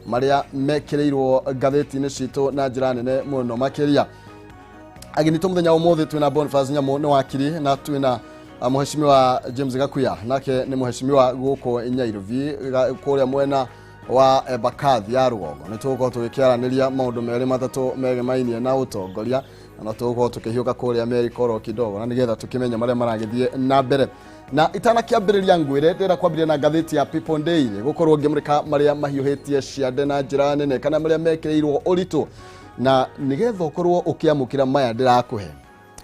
maria mekireirwo gatheti-ini citũ na njĩra nene mũno makĩria. Aginitwo mũthenya ũmũthĩ twĩna Boniface Nyamu nĩ wakiri na twĩna Mheshimiwa James Gakuya nake nĩ Mheshimiwa gũkũ Nyairobi kũrĩa mwena wa Embakasi ya Rũgongo. Nĩ tũgũkorwo tũgĩkĩaranĩria maũndũ merĩ matatũ megemainie na ũtongoria na tũgũkorwo tũkĩhiũka kũrĩa Amerika oro kidogo na nĩgetha tũkĩmenya marĩa maragĩthiĩ na mbere. Na itanakĩambĩrĩria ngwĩre ndĩra kwambĩrĩria na ngathĩti ya People Daily gũkorwo ngĩmũrĩka marĩa mahiũhĩtie ciande na njĩra nene kana marĩa mekĩrĩirwo ũritũ na nĩgetha ũkorwo ũkĩamũkĩra maya ndĩrakũhe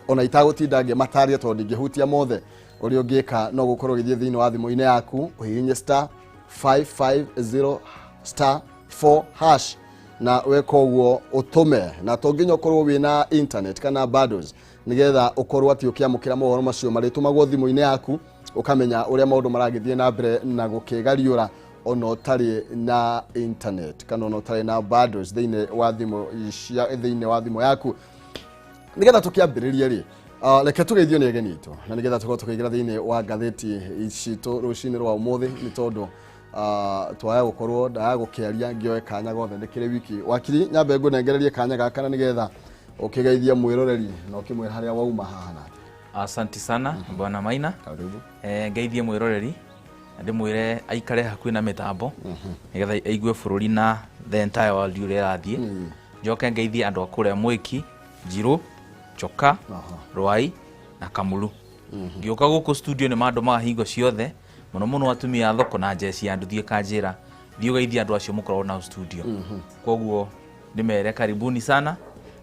ona itagũtinda ngĩmataria tondũ ingĩhutia mothe ũrĩa ũngĩka no gũkorwo gĩthiĩ thĩinĩ wa thimũ-inĩ yaku ũhihinye *550*4# na weka ũguo ũtũme na to nginya ũkorwo wĩna internet kana bundles nĩgetha ũkorwo atĩ ũkĩamũkĩra mohoro macio marĩtũmagwo thimũ-inĩ yaku ukamenya ũrĩa maũndũ maragĩthiĩ na mbere na gũkĩgariũra ona ũtarĩ na internet kana ona ũtarĩ na bundles thĩinĩ wa thimũ yaku. Nĩgetha tũkĩambĩrĩrie rĩ reke tũgeithio nĩ ageni itũ na nĩgetha tũkorwo tũkĩingĩra thĩinĩ wa ngathĩti citũ rũcinĩ rwa ũmũthĩ nĩ tondũ twaya gũkorwo ndaya gũkĩaria ngĩoe kanya gothe ndĩkĩrĩ wiki. Wakiri nyambe ngũnengererie kanya gaka na nĩgetha ũkĩgeithie mwĩroreri na ũkĩmwĩra harĩa wauma haha. Asante sana Bwana Maina. Karibu. Ngeithie mwĩroreri ndĩmwĩre aikare hakuhĩ na mĩtambo nĩgetha aigue bũrũri na the entire world ũrĩa rathiĩ. Njoke ngeithie andũ a kũrĩa Mwiki, Njirũ, Choka, Rwai na Kamuru. Ngĩũka gũkũ studio nĩ mandũ mahingo ciothe mũno mũno atumia thoko na njeci ya nduthie kanjĩra thiĩ ũgeithie andũ acio mũkorwo na studio. Koguo ndĩmere karibuni sana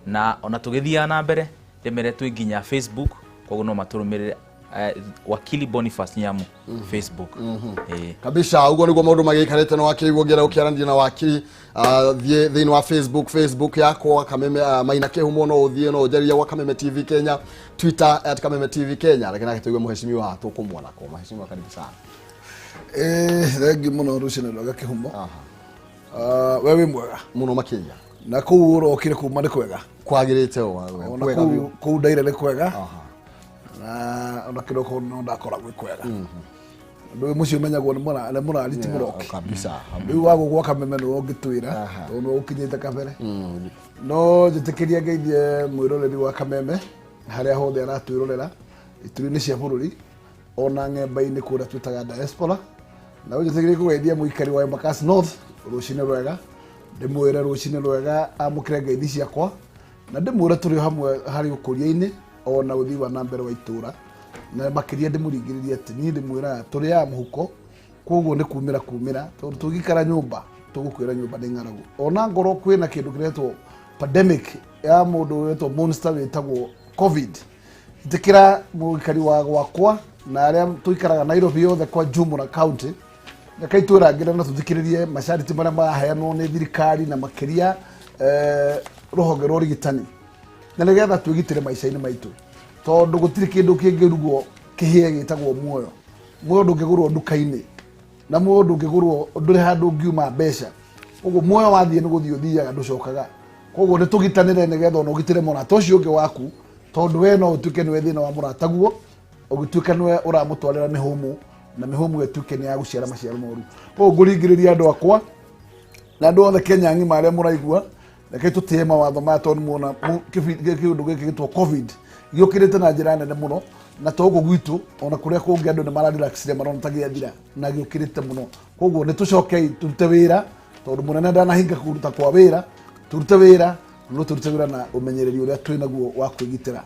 na ona tũgĩthiaga na mbere ndĩmere twĩ nginya Facebook koguo no matũrũmĩrĩre wakili Boniface Nyamu Facebook. Kabisa uguo nĩguo maũndũ magĩikarĩte na wakĩiguo ngĩra ũkĩaranĩria na wakili thiĩ thĩinĩ wa Facebook yakwa Kameme Maina Kĩhumo no ũthiĩ no ũnjarĩrie gwa Kameme TV Kenya, Twitter @Kameme TV Kenya. Lakini akĩtũigua Mheshimiwa tũkũmuona kwa Mheshimiwa karibu sana. Thengi mũno rũcinĩ rwa Kĩhumo. We wĩ mwega mũno makĩria na kũu ũrokire kuma nĩ kwega kwagĩrĩte kwega kũu ndaire nĩ kwega na ona kĩroko no ndakora gwĩ kwega. Ndũĩ mũciĩ ũmenyagwo nĩ mũrariti mũroki kabisa. Rĩu wagũ gwa Kameme nĩ ũngĩtwĩra tondũ ũkinyĩte kabere no njĩtĩkĩria ngeithie mwĩroreri wa Kameme harĩa hothe aratwĩrorera ituri-inĩ cia bũrũri ona ng'emba-inĩ kũrĩa twĩtaga diaspora na njĩtĩkĩria kũgeithia mũikari wa Embakasi North rũcinĩ rwega ndĩmwĩre rũcinĩ rwega amũkĩre ngeithi ciakwa na ndĩmwĩre tũrĩ hamwe harĩ ũkũria-inĩ ona ũthii wa na mbere wa itũra na makĩria ndĩmũringĩrĩrie atĩ niĩ ndĩmwĩra tũrĩ ya mũhuko koguo nĩ kumĩra tondũ tũgĩikara nyũmba tũgũkwĩra nyũmba nĩ ng'aragu ona ngoro kwĩna kĩndũ kĩretwo pandemic ya mũndũ wetwo monster wĩtagwo COVID. Itĩkĩra mũikari wa gwakwa na arĩa tũikaraga Nairobi yothe kwa Jumura County reke itwĩrangĩre na tũthikĩrĩrie mashariti marĩa maheanwo nĩ thirikari na makĩria rũhonge rwa ũrigitani na nĩgetha twĩgitĩre maica-inĩ maitũ tondũ gũtirĩ kĩndũ kĩngĩrugwo kĩhĩe gĩtagwo muoyo. Muoyo ndũngĩgũrwo nduka-inĩ na muoyo ndũngĩgũrwo ndũrĩ handũ ũngiuma mbeca. Ũguo muoyo wathiĩ nĩ gũthiĩ ũthiaga ndũcokaga. Koguo nĩ tũgitanĩre nĩgetha ona ũgitĩre mũrata ũcio ũngĩ waku tondũ we no ũtuĩke nĩwe thĩna wa mũrata guo ũgĩtuĩka nĩwe ũramũtwarĩra mĩhũmũ na mĩhũmũ ĩtuĩke nĩ ya gũciara maciaro moru. Koguo ngũringĩrĩria andũ akwa na andũ othe Kenya ng'ima arĩa mũraigua reke tũtĩe mawatho maya tondũ muona kĩũndũ gĩkĩ gĩtwo COVID gĩũkĩrĩte na njĩra nene mũno na to gũkũ gwitũ ona kũrĩa kũngĩ andũ nĩ mararelaxire marona ta gĩathira na gĩũkĩrĩte mũno. Koguo nĩ tũcokei tũrute wĩra tondũ mũnene ndanahinga kũruta kwa wĩra tũrute wĩra no tũrute wĩra na ũmenyereri ũrĩa twĩnaguo wa kwĩgitĩra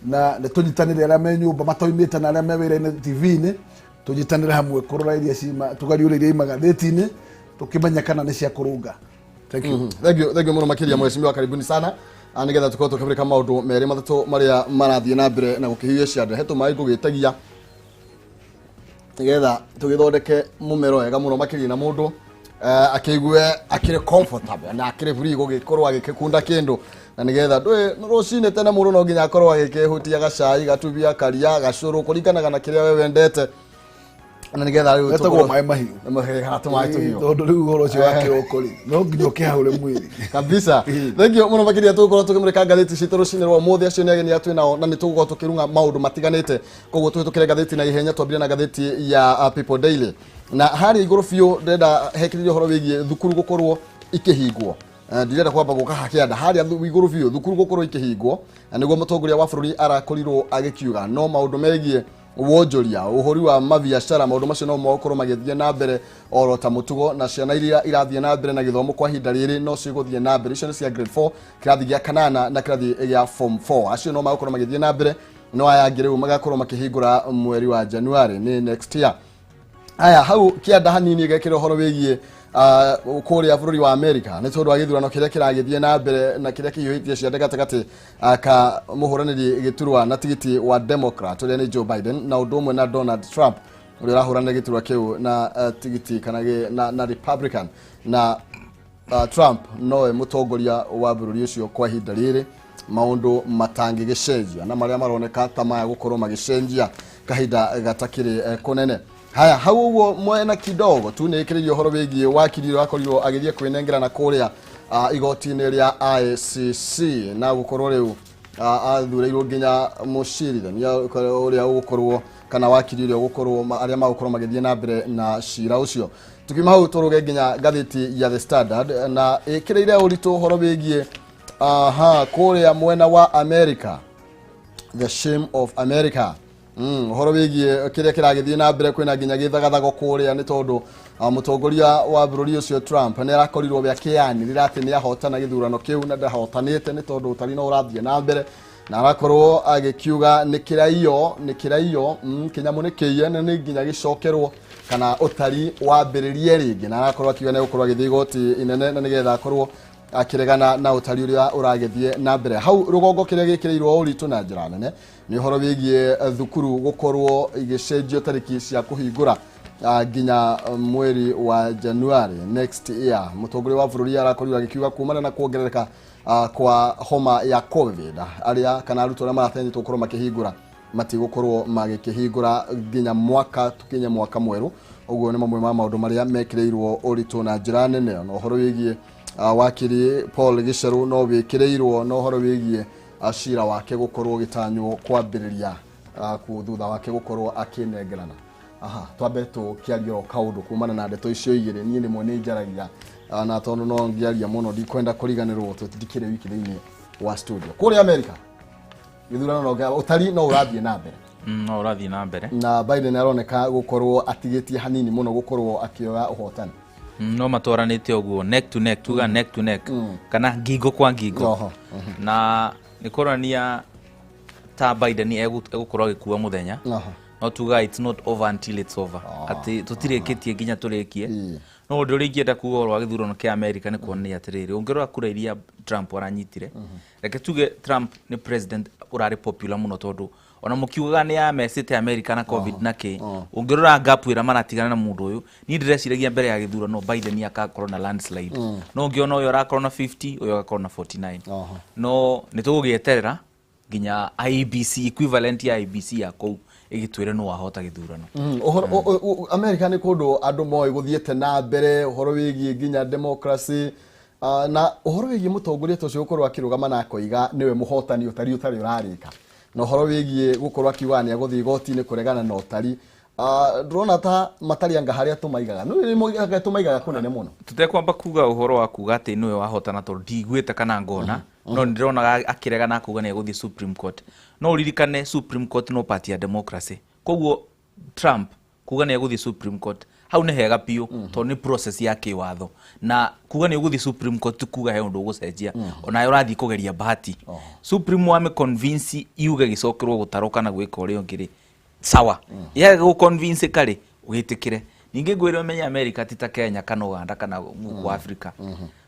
na nĩ tũnyitanĩre arĩa me nyũmba matoimĩte na arĩa me wĩra-inĩ TV-inĩ tũnyitanĩre hamwe kũrora iria tũgariũra iria magathĩti-inĩ tũkĩmenya kana nĩ cia kũrũnga. Thank you mũno makĩria Mheshimiwa karibuni sana nĩgetha tũkorwo tũkĩmũrĩka maũndũ merĩ matatũ marĩa marathiĩ na mbere na gũkĩhiũhia ciande he tũmaĩ ngũgĩtagia nĩgetha tũgĩthondeke mũmero wega mũno makĩria na mũndũ akĩigue akĩrĩ comfortable na akĩrĩ free gũgĩkorwo agĩkĩkunda kĩndũ na nĩgetha ndũĩ rũcinĩ tene mũndũ no nginya akorwo agĩkĩhutia gacai gatubia karia gacũrũ kũringanaga na kĩrĩa we wendete na nĩgetha rĩu tũkorwo maĩ mahiũ tondũ rĩu ũhoro ũcio wa kĩroko rĩ no nginya ũkĩhaũre mwĩrĩ kabisa. Thengio mũno makĩria tũgũkorwo tũkĩmũrĩka ngathĩti citũ rũcinĩ rwa ũmũthĩ acio nĩ ageni atwĩ nao na nĩ tũgũkorwo tũkĩrunga maũndũ matiganĩte koguo tũhĩtũkĩre ngathĩti na ihenya twambire na ngathĩti ya People Daily na hari iguru biũ ndenda hekĩrĩrio horo wĩgiĩ thukuru gũkorwo ikĩhingwo ndirenda kwamba gũka hakĩanda harĩa igũrũ biũ thukuru gũkorwo ikĩhingwo na nĩguo mũtongoria wa bũrũri arakorirwo agĩkiuga no maũndũ megiĩ wonjoria ũhũri wa mabiacara maũndũ macio no makorwo magĩthiĩ na mbere oro ta mũtugo na ciana iria irathiĩ na mbere na gĩthomo kwa ihinda rĩrĩ no cigũthiĩ na mbere icio nĩ cia grade 4 kĩrathi gĩa kanana na kĩrathi gĩa form 4 acio no makorwo magĩthiĩ na mbere no aya angĩ rĩu magakorwo makĩhingũra mweri wa January ni next year. Aya hau kĩanda hanini gekĩra ũhoro wĩgiĩ kũrĩa bũrũri wa America nĩ tondũ wa gĩthurano kĩrĩa kĩragĩthiĩ na mbere na kĩrĩa kĩhiũhĩtie ciande gatagatĩ ka mũhũranĩri gĩturwa na tigiti wa Democrat ũrĩa nĩ Joe Biden na ũndũ ũmwe na Donald Trump ũrĩa ũrahũranĩra gĩturwa kĩu na tigiti kana na Republican na Trump nowe mũtongoria wa bũrũri ũcio kwa ihinda rĩrĩ maũndũ matangĩgĩcenjia na marĩa maroneka ta maya gũkorwo magĩcenjia kahinda gatakĩrĩ kũnene. Haya hau ũguo mwena kidogo tu nĩ ĩkĩrĩrio ũhoro wĩgiĩ wakiri ũrĩa akorirwo agĩthiĩ kwĩnengerana kũrĩa igoti-inĩ rĩa ICC na gũkorwo rĩu athuurĩirwo nginya mũcirithania ũrĩa ũgũkorwo kana wakiri ũrĩa ũgũkorwo arĩa magũkorwo magĩthiĩ na mbere na cira ũcio. Tukiuma hau tũrũge nginya ngathĩti ya The Standard na ĩkĩrĩire ũritũ ũhoro wĩgiĩ kũrĩa mwena wa America, the shame of America. Horo wĩgiĩ kĩrĩa kĩragĩthiĩ na mbere kwĩna nginya gĩthagathago kũrĩa nĩ tondũ mũtongoria wa bũrũri ũcio Trump nĩ arakorirwo bĩa kĩanĩrĩra atĩ nĩ ahotana gĩthurano kĩu na ndahotanĩte nĩ tondũ ũtari no ũrathiĩ na mbere na arakorwo agĩkiuga nĩ kĩraio kĩnyamũ nĩ kĩiye na nĩ nginya gĩcokerwo kana ũtari wambĩrĩrie rĩngĩ na arakorwo akiuga nĩ gũkorwo agĩthiĩ igoti inene na nĩgetha akorwo akĩregana na ũtari ũrĩa ũragĩthiĩ na mbere. Hau rũgongo kĩrĩa gĩkĩrĩirwo ũritũ na njĩra nene nĩ ũhoro wĩgiĩ thukuru gũkorwo igĩcenjio tarĩki cia kũhingũra nginya mweri wa January next year. Mũtongoria wa bũrũri arakorirwo agĩkiuga kumana na kuongerereka kwa homa ya COVID arĩa kana arutwo arĩa maratanyĩtwo gũkorwo makĩhingũra matigũkorwo magĩkĩhingũra nginya tukinye mwaka mwerũ. Ũguo nĩ mamwe ma maũndũ marĩa mekĩrĩirwo ũritũ na njĩra nene na ũhoro wĩgiĩ wakiri Paul Gicheru no wĩkĩrĩirwo no horo wĩgiĩ cira wake gũkorwo gĩtanywo kwambĩrĩria thutha wake gũkorwo akĩnengerana. Twambe tũkĩaria kaũndũ kumana na ndeto icio igĩrĩ niĩ nĩmwe nĩ njaragia na tondũ no ngĩaria mũno ndikwenda kũriganĩrwo tũtikĩrĩ wiki thĩinĩ wa studio kũrĩa America. Gĩthurano no ũtari no ũrathiĩ na mbere no ũrathiĩ na mbere na Biden aroneka gũkorwo atigĩtie hanini mũno gũkorwo akĩoya ũhotani no matwaranĩte ũguo neck to neck tuga neck to neck kana ngingo kwa ngingo na nĩ kuonania ta Biden egũkorwo agĩkua mũthenya no tuga it's not over until it's over ati tutirĩkĩtie nginya tũrĩkie no ũndũ ũrĩa ingĩenda kuga wa gĩthurano kĩa America nĩ kuonania atĩrĩrĩ ũngĩrora kura iria Trump aranyitire reke tuge Trump nĩ president ũrarĩ popular mũno tondũ ona mũkiugaga nĩ ya mesete America na COVID na kĩ ũngĩrora gap ĩrĩa maratigana na mũndũ ũyũ niĩ ndĩreciragia mbere ya gĩthurano Biden akakorwo na landslide no ũngĩona ũyũ arakorwo na 50 ũyũ agakorwo na 49 no nĩ tũgũgĩeterera nginya IEBC equivalent ya IEBC ya kũu igitwire no wahota gĩthurano. America nĩ kũndũ andũ moĩ gũthiĩte na mbere ũhoro wĩgiĩ nginya democracy na ũhoro wĩgiĩ mũtongoria ũcio gũkorwo akĩrũgama na koiga nĩwe mũhotani ũtari ũrarĩka na ũhoro wĩgiĩ gũkorwo akiuga nĩ agũthiĩ igoti-inĩ kũregana na ũtari ndrona ta matari anga harĩa tũmaigaga nĩ tũmaigaga kũnene mũno. Tũtekwamba kuga ũhoro wa kuga atĩ nĩwe wahotana tondũ ndigwĩte kana ngona no ndĩrona akĩregana akuga nĩ agũthiĩ Supreme Court no uririkane Supreme Court no party ya democracy koguo Trump kuga nĩ agũthiĩ Supreme Court hau nĩ hega piũ tondũ nĩ process ya kĩwatho na kuga nĩ ũgũthiĩ Supreme Court kuga he ũndũ ũgũcenjia ona ũrathiĩ kũgeria bahati Supreme wame convince yuge gĩcokerwo gũtaroka na gwĩka ũrĩa ũngĩ sawa ya gũ convince kare ũgĩtĩkĩre ningĩ ngwĩre ũmenye America ti ta Kenya kana Uganda kana mũkũ Africa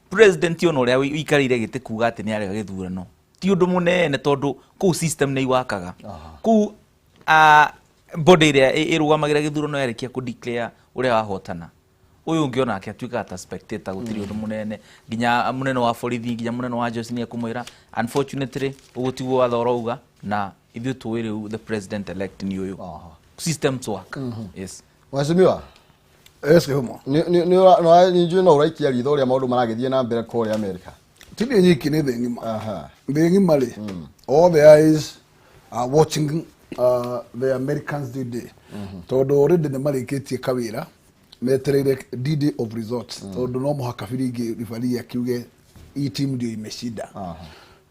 president ono ũrĩa ũikarĩire gĩtĩ kuga atĩ nĩ arega gĩthurano ti ũndũ mũnene tondũ kũu system nĩ iwakaga kũu body ĩrĩa ĩrũgamagĩra gĩthurano yarĩkia kũ declare ũrĩa wahotana ũyũ ũngĩona ake atuĩka ta spectator gũtirĩ ũndũ mũnene nginya mũnene wa borithi nginya mũnene wa Johnson nĩ akumwĩra unfortunately ũgũtigwo watho ũrauga na ithuĩ tũĩ rĩu the president elect ni ũyũ systems work yes Mheshimiwa Humo nĩ njũĩ no ũraikia ritho ũrĩa maũndũ maragĩthiĩ na mbere kũrĩa America tini nyiki nĩ thĩ ng'ima rĩ all the eyes are watching the Americans today tondũ already nĩ marĩkĩtie kawĩra metereire deed of result tondu no muhaka biringi rifari akiuge hii team ndio imeshinda.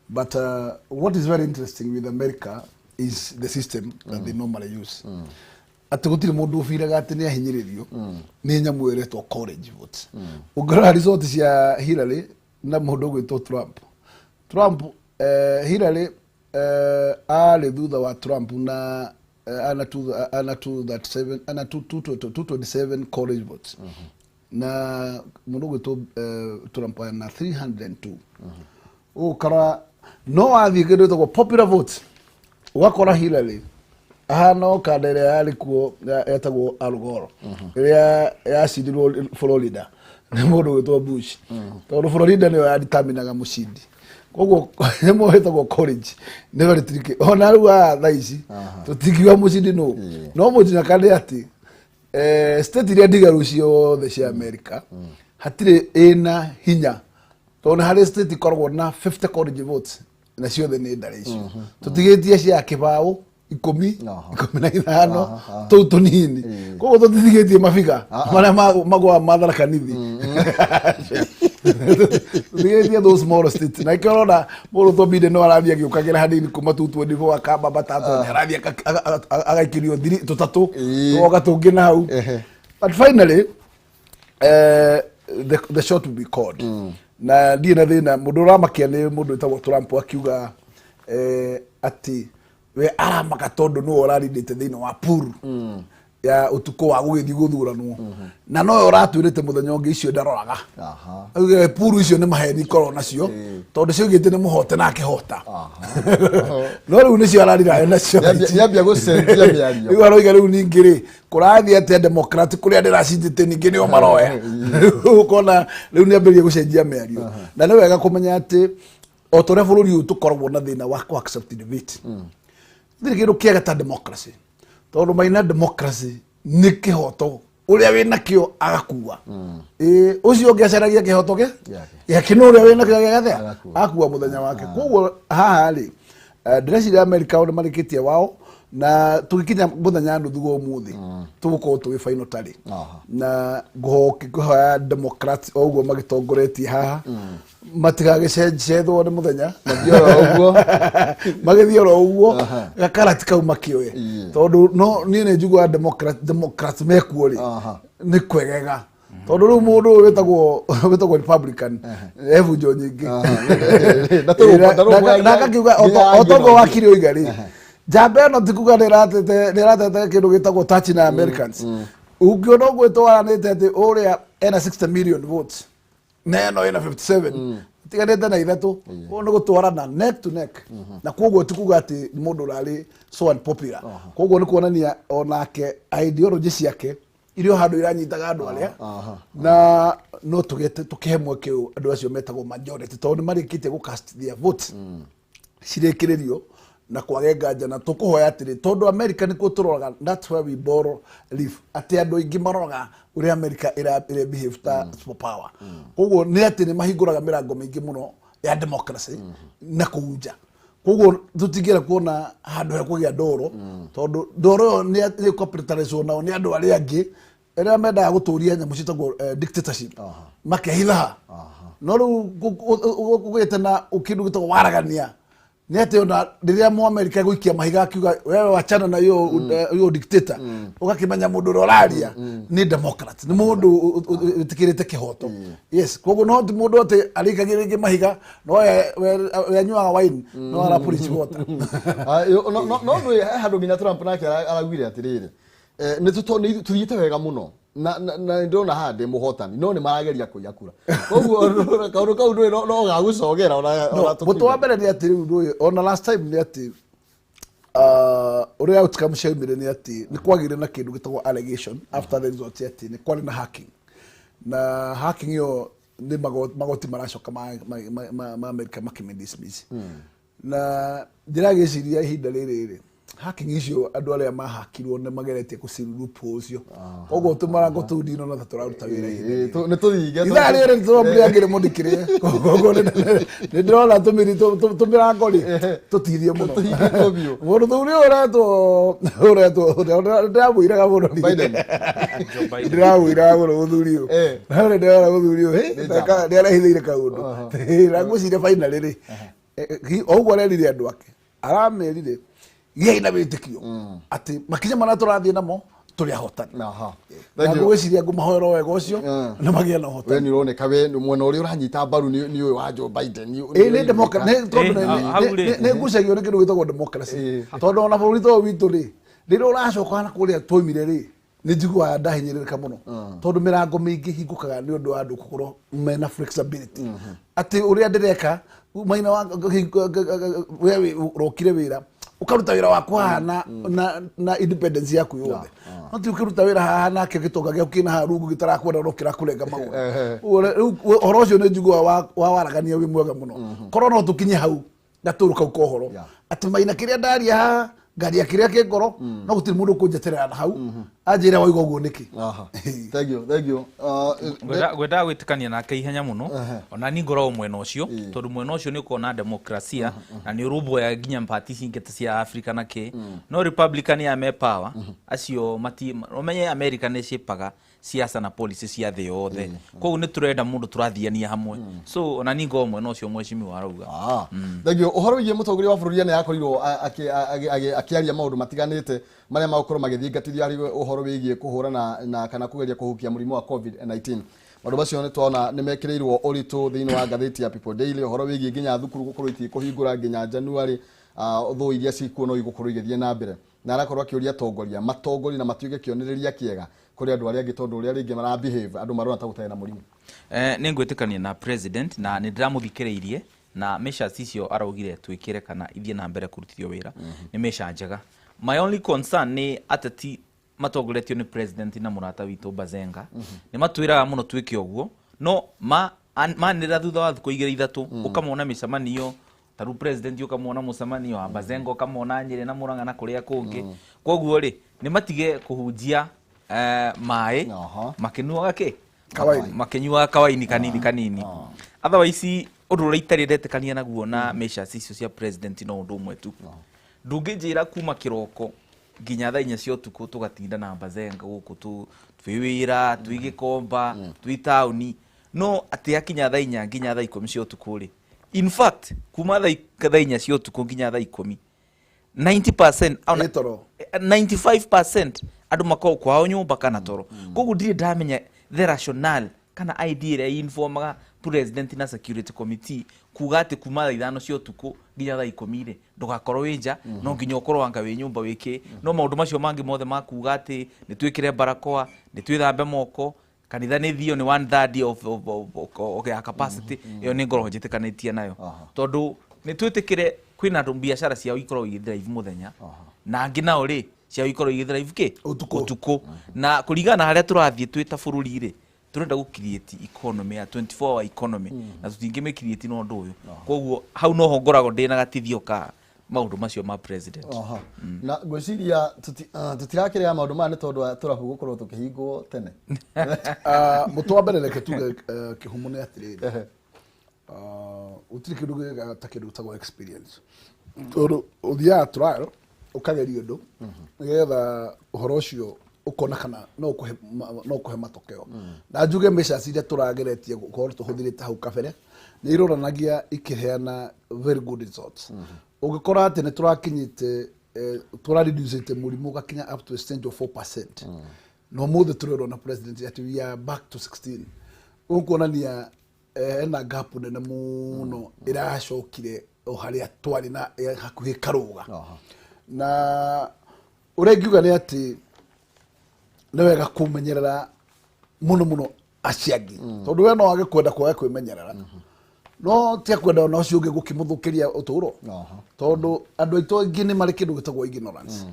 But what is very interesting with America is the system that they normally use. Ati gutiri mundu ubiraga ati ni ahinyiririo ni nyamu iretwo college votes. Ugora result cia Hillary na mundu gwitwo Trump Hillary ale thutha wa Trump na ana 227 college votes. Na mundu gwitwo Trump na 302. Ukara no athi gitwo popular votes. Wakora Hillary ahano kadere yalikuo yetagwo Al Gore iria yacindirwo Florida ni mundu gwitwo Bush tondu Florida niyo yadeterminaga mucindi koguo nimo hetagwo college niyo ritirike ona ruwa thaici tutikiwa mucindi no mujina kale ati state iria ndigaru ciothe cia America hatire ina hinya tondu hari state ikoragwo na 50 college votes na ciothe ni ndare icio tutigitie cia kibao 15 tu tunini koguo tutithigitie mabiga maria magwa mathara kanithi tuthigitie those small states na ikorona mundu to bide no arathia giukagira hanini kuma 224 akamba batatu arathia agaikirio thiri tutatu oga tungi na hau. But finally the shot will be called. Na ndiye na thina mundu ramakia ni mundu etagwo Trump akiuga ati we aramaka tondu no orarindite thini wa puru ya utuko wa gugithi guthuranwo na no oratwirite muthenya ungi icio ndaroraga auge puru icio ni maheni korwo nacio tondu cio gite ni muhote na akihota no riu ni cio ararira nacio yambia gucenjia miario riu aroiga riu ningiri kurathi ate democrat kuria ndiracindite ningi ni o maroya ukona riu ni ambirie gucenjia miario na ni wega kumenya ati o tore bururi uyu tukoragwo na thina wa accept debate ndiri kindu kiega ta democracy tondu maina democracy ni kihoto uria wina kio agakua ucio ngiacaragia kihoto ge kino uria wina kio giathe akua muthenya wake koguo haha ri ndĩreciria America ona marikitie wao na tugikinya muthenya nuthu go muthi tugukorwo twi final tally na nguhoya democrats oguo magitongoretie haha matigagicenjethwo ni muthenya magithio ro uguo gakarati kau makioe tondu no ni ne njugua democrats mekuo ri ni kwegega tondu ru mundu wetagwo Republican evunjo nyingi na kakiuga otongo wakiri oigari jambe no tikuga niratete kindu gitagwo touch na Americans ungiona gwitwaranite ati uria ena 60 million votes neno ina 57 tiganete na ithatu no gutwarana neck to neck na koguo tikuga ati mundu rari so unpopular koguo ni kuonania onake ideology ciake irio handu iranyitaga andu aria na no tugete tukihemwe kiu andu acio metagwo majority tondu marikite gu cast their vote cirekiririo na kwage nganja na tukuhoya atiri tondu America ni kuturoraga that's where we borrow live ati andu ingi maroraga uri America ira behave ta power koguo ni ati ni mahinguraga mirango mingi muno ya democracy na kuunja koguo tutingira kuona handu ha kugia ndoro tondu ndoro ni corporatization na ni andu ari angi ira mendaga guturia nyamu citagwo dictatorship makehitha no riu gugite na ukindu gitagwo waragania ni ati ona riria mu America guikia mahiga akiuga wewe wachana na yo dictator ugakimenya mundu roraria ni democrat ni mundu utikirite kihoto yes koguo no mundu ate arikagirige mahiga no yanyuaga wine no ara police water no handu nginya Trump nake aragwire atirire ni tuthiite wega muno na ndona hande muhotani no ni marageria kuyakura koguo kaundu kau no gagucogera ona mutu wa mbere ni ati riu ona last time ni ati uria outcome shaimire ni ati ni kwagire na kindu gitagwo allegation after the result ati ni kwari na hacking yo ni magoti maracoka ma America makimendismiss na ndiragiciria ihinda riri hacking icio andå arä a mahakirwo nä mageretie gå cirurupo å cio koguo tå marango tå ndino na tå raruta wä ra nä tå thinge ithaa rä rä tå ngä rä må ndikä rä koguo nä ndä rona tå mä rango rä tå tithie må no må ndå thå rä å retwo ndä ramå iraga må no ndä ramå iraga må no må thuri å na ndä rona må thuri å nä arehithä ire kaå ndå rangå ciria baina rä rä o guo arerire andå ake aramerire giai na wĩtĩkio atĩ makinya marĩa tũrathiĩ namo tũrĩ ahotani na ngwĩciria ngũmahoera wega ũcio na magĩe na ũhotani. We nĩ ũroneka we mwena ũrĩa ũranyita mbaru nĩ ũyũ wa Joe Biden nĩ democracy nĩ ngucagio nĩ kĩndũ gĩtagwo democracy tondũ ona bũrũri ta ũyũ witũ rĩ rĩrĩa ũracoka na kũrĩa twoimire rĩ nĩ njiguaga ndahinyĩrĩrĩka mũno tondũ mĩrango mĩingĩ hingũkaga nĩ ũndũ wa andũ gũkorwo mena flexibility atĩ ũrĩa ndĩreka Maina we ũrokire wĩra ukaruta wira waku haha na independence yaku yothe no ti ukiruta wira haha nake gitonga gĩaku kĩna haha rungu gĩtarakwenda no kĩrakũrenga magũrũ ũhoro ũcio nĩ njiguaga wa waragania wĩ mwega mũno korwo no tũkinye hau gatũrũ kau ka ũhoro atĩ Maina kĩrĩa ndaria haha ngaria kĩrĩa kĩ ngoro no gũtirĩ mũndũ ũkũnjeterera na hau anjĩre waiga ũguo nĩkĩ. Thank you gwenda gwĩtĩkania nake ihenya mũno ona ni ngoragwo mwena ũcio tondũ mwena ũcio nĩ ũkoragwo na demokrasia na nĩ ũrũmbũyaga nginya party cingĩ ta cia Africa na kĩ no Republican ya me power acio umenye America nĩ cipaga siasa na policy cia thĩ yothe koguo nĩ tũrenda mũndũ tũrathiania hamwe so ona ni ngoragwo mwena ũcio mheshimiwa arauga. Thank you ũhoro wĩgiĩ mũtongoria wa bũrũri nĩ akorirwo akĩaria maũndũ matiganĩte marĩa magũkorwo magĩthingatithio harĩ ũhoro wĩgiĩ kũhũrana na kana kũgeria kũhukia mũrimũ wa COVID-19. Maũndũ macio nĩ tuona nĩ mekĩrĩirwo ũritũ thĩinĩ wa ngathĩti ya People Daily ũhoro wĩgiĩ nginya thukuru gũkorwo itikũhingũra nginya January thũ iria cikuo no igũkorwo igĩthiĩ na mbere na arakorwo akĩũria atongoria matongori na matuĩke kĩonereria kĩega kũrĩ andũ arĩa angĩ tondũ ũrĩa rĩngĩ mara behave andũ marona ta gũtarĩ na mũrimũ. Nĩ ngwĩtĩkania na president na nĩ ndĩramũthikĩrĩirie na measures icio araugire twĩkĩre kana ithiĩ na mbere kũrutithio wĩra nĩ measure njega. My only concern nĩ ateti matongoretio nĩ president na mũrata witũ Bazenga nĩ matwĩraga mũno twĩke ũguo no manĩra thutha wa thikũ igĩrĩ ithatũ ũkamona mĩcemanio taru president ũkamona mũcemanio wa Bazenga ũkamona Nyĩrĩ na Mũrang'a na kũrĩa kũngĩ koguo rĩ nĩ matige kũhunjia maĩ makĩnyuaga kĩ makĩnyuaga kawaini kanini otherwise ũndũ ũrĩa itarĩ ndetĩkania naguo na measures icio cia president no ũndũ ũmwe tu ndũngĩnjĩra kuma kĩroko nginya thaa 4 cia ũtukũ tũgatinda na Bazenga gũkũ twĩ wĩra twĩ Gĩkomba twĩ taũni no atĩ akinya thaa 4 nginya thaa 10 cia ũtukũ rĩ in fact kuma thaa 4 cia ũtukũ nginya thaa 10 90% 95% andũ makorwo kwao nyũmba kana toro koguo ndirĩ ndamenya the rationale kana idea ĩrĩa informaga president na security committee kuga atĩ kuma thaa 5 cia ũtukũ nginya thaa 10 rĩ ndũgakorwo wĩ nja no nginya ũkorwo anga wĩ nyũmba wĩkĩ no maũndũ macio mangĩ mothe makuga atĩ nĩ twĩkĩre barakoa nĩ twĩthambe moko kanitha nĩ thio nĩ 1/3 of ya capacity ĩyo nĩ ngoragwo njĩtĩkanĩtie nayo tondũ nĩ twĩtĩkĩre kwĩna andũ biacara ciao ikoragwo igĩthrive mũthenya na angĩ nao rĩ ciao ikoragwo igĩthrive kĩ ũtukũ na kũringana harĩa tũrathiĩ twĩ ta bũrũri rĩ turenda gu create economy ya 24 hour economy na tutingĩme create no ndũ ũyũ koguo hau no hongoragwo ndĩ na gatithio ka maũndũ macio ma president na ngwĩciria tũtirakĩrĩa maũndũ maya nĩ tondũ tũrabu gũkorwo tũkĩhingwo tene mũtũ wa mbere reke tuge kĩhumo nĩ atĩrĩrĩ gũtirĩ kĩndũ ta kĩndũ gĩtagwo experience tondũ ũthiaga trial ũkageria ũndũ nĩgetha ũhoro ũcio ukona kana no kuhe matokeo na njuge measures iria tũrageretie gũkorwo tũhũthĩrĩte hau kabere nĩ iroranagia ikĩheana very good results ũngĩkora atĩ nĩ tũrakinyĩte tũrareducete mũrimũ ũgakinya up to a stage of 4% no mũthĩ tũrerwo na president atĩ we are back to 16 ũkuonania ena gap nene mũno ĩracokire o harĩa twarĩ na hakuhĩ karũga na ũrĩa ingiuga nĩ atĩ nĩ wega kũmenyerera mũno aciangi tondũ we no wage kwenda kwaga kwĩmenyerera no ti kwenda ona ũcio ũngĩ gũkĩmũthũkĩria ũtũũro tondũ andũ aitũ aingĩ nĩ marĩ kĩndũ gĩtagwo ignorance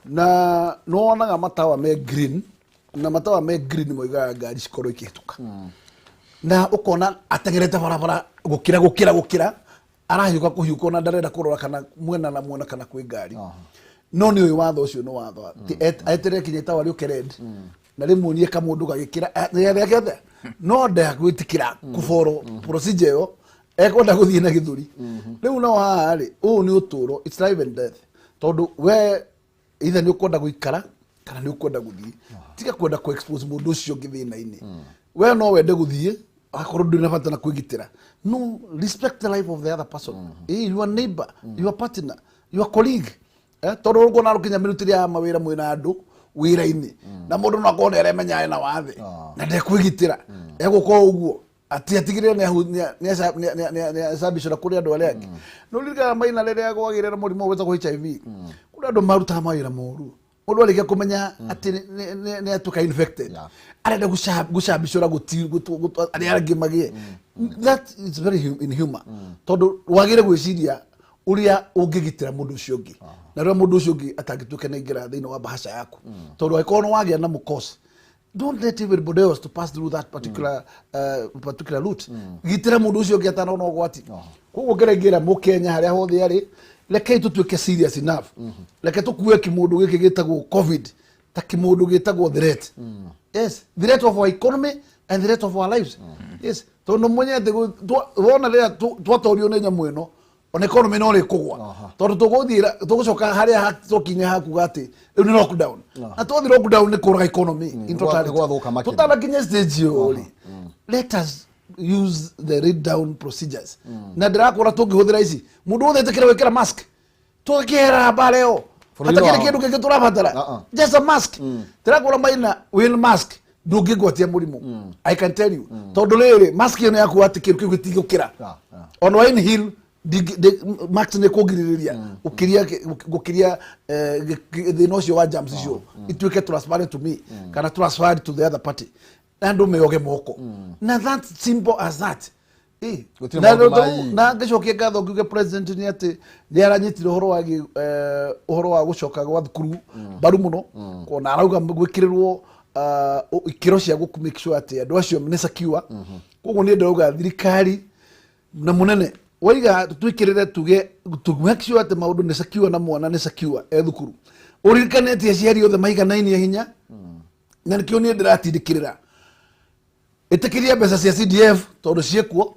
na nĩ wonaga matawa me green na matawa me green moigaga ngari cikorwo ikĩhĩtũka na ũkona atengerete barabara gũkĩra arahiũka kũhiũka na ndarenda kũrora kana mwena na mwena kana kwĩ ngari no nĩ ũyũ watho ũcio nĩ watho eterere kinya tawa rĩũke red na rĩmuonie kamũndũ gagĩkĩra rĩrĩa gĩothe no nda gwĩtĩkĩra kũboro procedure ĩyo ekwenda gũthiĩ na gĩthũri rĩu no haha rĩ ũũ nĩ ũtũũro it's life and death tondũ we either nĩ ũkwenda gũikara kana nĩ ũkwenda gũthiĩ tiga kwenda kũ expose mũndũ ũcio ũngĩ thĩna-inĩ we no wende gũthiĩ akorwo ndũrĩ na bata na kwĩgitĩra no respect the life of the other person your neighbor your partner your colleague tondũ ũguo na rũkinya mĩrutĩre ya mawĩra mwĩna andũ wĩra-inĩ na mũndũ no akorwo nĩ aremenya na wathe na ndekwĩgitĩra egũkorwo ũguo atigĩrĩre nĩ acambicũra kũrĩ andũ arĩa angĩ no ririkana Maina rĩrĩa gwagĩrĩra mũrimũ wĩtagwo HIV kũrĩ andũ marutaga mawĩra moru mũndũ arĩkia kũmenya atĩ nĩ atuĩka infected arenda gũcambicũra arĩa angĩ magĩe that is very inhuman tondũ wagĩrĩire gwĩciria ũrĩa ũngĩgitĩra mũndũ ũcio ũngĩ na rĩrĩa mũndũ ũcio ũngĩ atangĩtuĩka nĩ ingĩra thĩinĩ wa bahasha yaku tondũ angĩkorwo nĩ wagĩa na mũkosi don't let everybody else to pass through that particular route gitĩra mũndũ ũcio ũngĩ atanona ũgwati koguo ngerengeĩra mũkenya harĩa hothe arĩ rekei tũtuĩke serious enough reke tũkue kĩmũndũ gĩkĩ gĩtagwo covid ta kĩmũndũ gĩtagwo threat yes threat of our economy and threat of our lives yes tondũ mwenyete wona rĩrĩa twatorio nĩ nyamũ ĩno ona economy no rĩkũgwa tondũ tũgũcoka harĩa tũkinye hakuga atĩ rĩu nĩ lockdown na tũthi lockdown nĩ kũraga economy in totality tũtanakinya stage ĩyo let us use the read down procedures na ndĩrakũra tũngĩhũthĩra ici mũndũ wothe etĩkĩra gwĩkĩra mask tũgĩkĩra mbara ĩyo hatakĩrĩ kĩndũ kĩngĩ tũrabatara just a mask ndĩrakũra Maina wĩna mask ndũngĩgwatia mũrimũ I can tell you tondũ rĩrĩ mask ĩyo nĩ yakuga atĩ kĩndũ kĩu gĩtigũkĩra on wa inhale max nĩ kũgirĩrĩria gũkĩria thĩna ũcio wa germs icio ituĩke transparent to me kana transferred to the other party na andũ meoge moko na that simple as that na ngĩcokia ngatho ngiuge president nĩ atĩ nĩ aranyitire ũhoro wa gũcoka gwa thukuru mbaru mũno kuona arauga gwĩkĩrĩrwo ikĩro cia make sure atĩ andũ acio nĩ secure koguo nĩ ndĩrauga thirikari na mũnene waiga twikirire make sure ati maundu ni secure na mwana ni secure thukuru uririkanĩtie aciari othe maiganainie hinya na nikio ni ndiratindikirira itikiria mbeca cia CDF tondu ciekuo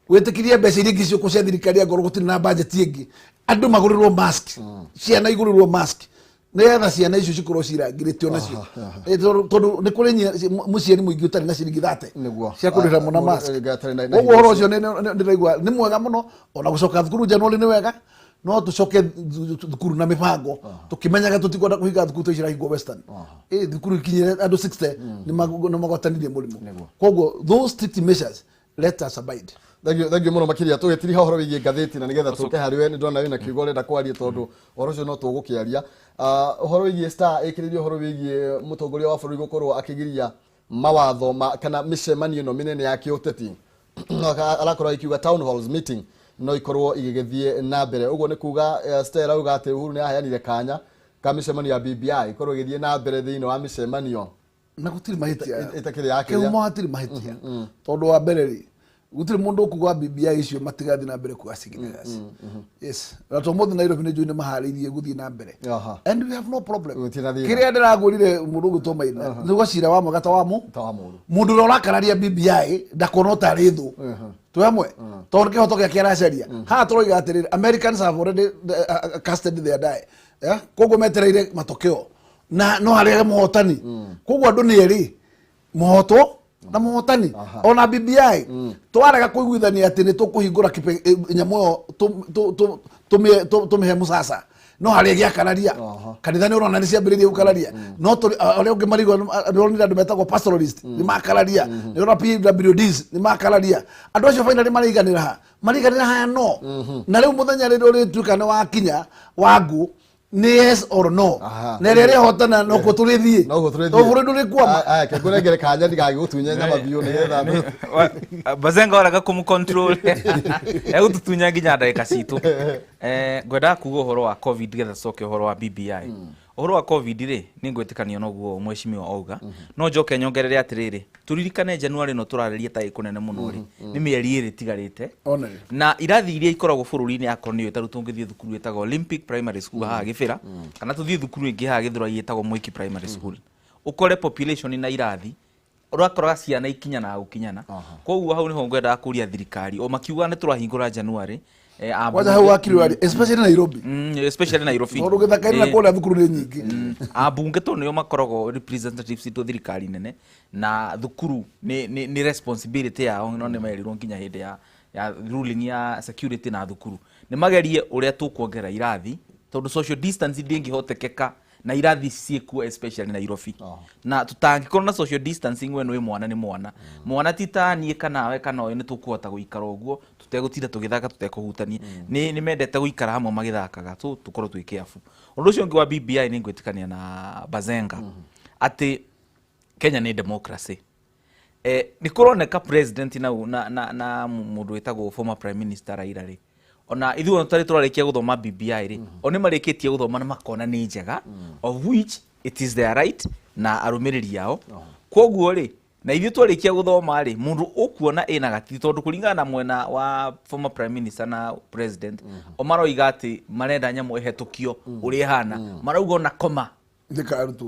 witikiria mbeca iria ingĩ ciũkũ cia thirikari ngoro gũtirĩ na budget ingĩ andũ magũrĩrwo mask ciana igũrĩrwo mask nĩgetha ciana icio cikorwo cirangĩrĩtio nacio tondũ nĩ kũrĩ mũciari mũingĩ ũtarĩ na ciringi 30 cia kũrĩha mũna mask ũguo ũhoro ũcio ndĩraigua nĩ mwega mũno ona gũcoka thukuru January nĩ wega no tũcoke thukuru na mĩbango tũkĩmenyaga tũtikwenda kũhinga thukuru tũcirahingwo Western thukuru ikinyire andũ 60 nĩ magwatanirie mũrimũ koguo those strict measures let us abide thengio muno makiria tugitiriha horo wigie ngathĩti na nigetha tũke harĩ we nĩ ndona wĩna kiugo ũrenda kwaria tondũ horo ũcio no tũgũkĩaria horo wigie Star ĩkĩrĩrio horo wigie mũtongoria wa bũrũri gũkorwo akĩgiria mawatho kana mĩcemanio ĩno mĩnene ya kĩũteti arakorwo ikiuga town halls meeting no ikorwo igĩgĩthiĩ na mbere ũguo nĩ kuga Stella auga atĩ Uhuru nĩ aheanire kanya ka mĩcemanio ya BBI ikorwo igĩthiĩ na mbere thĩinĩ wa mĩcemanio na gũtirĩ mahĩtia ĩtakĩrĩ ya kĩhumo hatirĩ mahĩtia tondũ wa mbere rĩ gũtirĩ mũndũ ũkuga BBI icio matigathi na mbere kwa signatures yes na tũmũthĩ Nairobi nĩ njũĩ nĩ maharĩirie gũthiĩ na mbere and we have no problem kĩrĩa ndĩragũrire mũndũ ũgũtwo Maina nĩ gwacira wa mwega ta wa mũndũ ũrĩa ũrakararia BBI ndakona ũtarĩ thũ twĩ hamwe tondũ kĩhoto gĩake aracaria haha tũroiga atĩrĩrĩ Americans have already casted their die koguo metereire matokeo na no harĩa mũhotani koguo andũ nĩ erĩ mũhoto na muhotani ona BBI twarega kuiguithania ati ni tukuhingura nyamo tumihe musasa no hari giakararia kanitha ni urona ni ciambiririe gukararia no ari ungi marigo ni andu metagwo pastoralist ni makararia ni ora PWDs ni makararia andu acio finally mariganira haya no na riu muthenya riu rituika ni wakinya wangu ni yes or no na rere hotana no ko turithie to buru ndi kwama ke kurengere kanya ndigagigutunya nyama biyo nigetha bazenga oraga kum control gututunya nginya ndagika citu ngwenda kuga uhoro wa covid getha coke uhoro wa BBI Ohoro wa covid ri ningwetikania noguo mweshimiwa auga no njoke nyongerere atiriri turirikane January no turareria ta ikunene muno ri ni mieri iri tigarite na irathi iria ikoragwo bururi-ini akoro niyo taru tungithie thukuru etago Olympic Primary School ha Gibira kana tuthie thukuru ingi ha Githura etago Mwiki Primary School ukore population na irathi urakora ciana ikinya na gukinyana koguo hau niho ngwenda kuria thirikari o makiuga ni turahingura January wacha hau akiri especially Nairobi especially Nairobi no githakaina kula thukuru ni nyingi abunge to niyo makoragwo representatives to thirikari nene na thukuru ni responsibility yao no ni merirwo nginya hindi ya ruling ya security na thukuru ni magerie uria tukuongera irathi tondu social distance ndingihotekeka na irathi ciekuo especially Nairobi na tutangikorwo na social distancing we no mwana ni mwana titanie kana we kana we ni tukuhota guikara uguo tutegutinda tugithaka tutekuhutania ni mendete guikara hamwe magithakaga tukorwo twi careful undu ucio ngi wa BBI ni ngwitikania na Bazenga ati Kenya ni democracy ni kuroneka president na mundu wetagwo former prime minister Raila ri ona ithuo tari turarikia guthoma BBI ri oni marikitie guthoma na makona ni njega of which it is their right na arumiriri yao koguo ri na ithuo twarikia guthoma ri mundu ukuona ina gati tondu kuringana na mwena wa former prime minister na president o maroiga ati marenda nyamu ehetukio uri hana marauga ona koma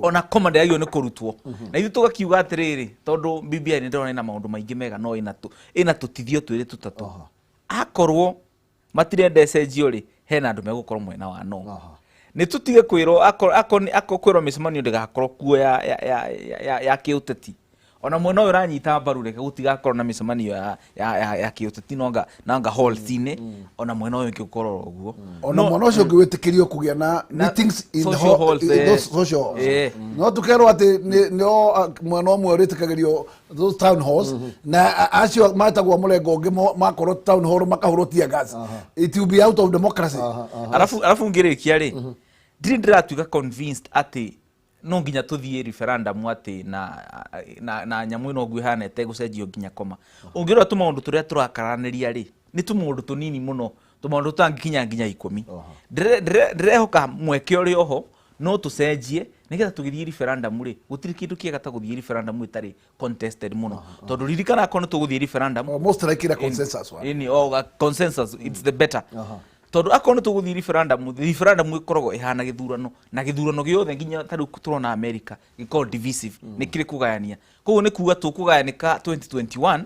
ona koma ndagio ni kurutwo na ithuo tugakiuga atiriri tondu BBI ni ndona ina maundu maingi mega no ina tutithio twiri tutatu akorwo matirenda cenjio ri hena andu megukorwo mwena wa no ni tutige kwiro ako kwiro micemanio ndigakorwo kuo ya kiuteti ona mwena uyu ranyita mbaru reke gutigakorwo na micemanio ya kiuteti nanga halls-ini ona mwena uyu ngikorwo uguo ona mwena ucio ngiwitikirio kugia na meetings in those social halls no tukero ati no mwena umwe uritikirio those town halls na acio matagwo murengo ngi makorwo town hall makahurwo tear gas it will be out of democracy arafu ngirikia ri ndiratuika convinced ati no nginya tuthie referendum ati na nyamu ino gwihana gucenjio nginya koma ungirwa tu maundu turia turakaraniria ri ni tu maundu tunini muno tu maundu tangikinya nginya 10 ndirehoka mweke uri oho no tucenjie nigetha tugithie referendum ri gutiri kindu kiega ta guthie referendum itari contested muno tondu ririkana kono tuguthie referendum most likely consensus consensus it's the better tondu akono tuguthie referendum ikoragwo ihana githurano na githurano giothe nginya taru turona America giko divisive ni kiri kugayania koguo ni kuga tukugayanika 2021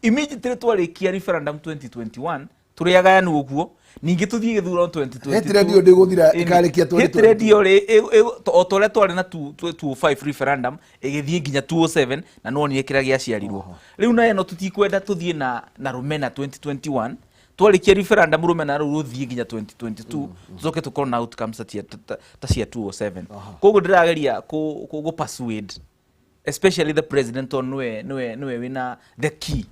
immediately twarikia referendum 2021 turiagayanu uguo ningi tuthie githurano 2022 heteredio ndiguthira ikarikia 2022 heteredio ri otore twari na 205 referendum igithie nginya 207 na no ni ekira giaciarirwo riu na eno tutikwenda tuthie na rumena 2021 twarikia referendum rumena ruthie nginya 2022 tuzoke tukorwo na outcomes ta cia 207 koguo ndirageria ku persuade especially the president on nwe wina the key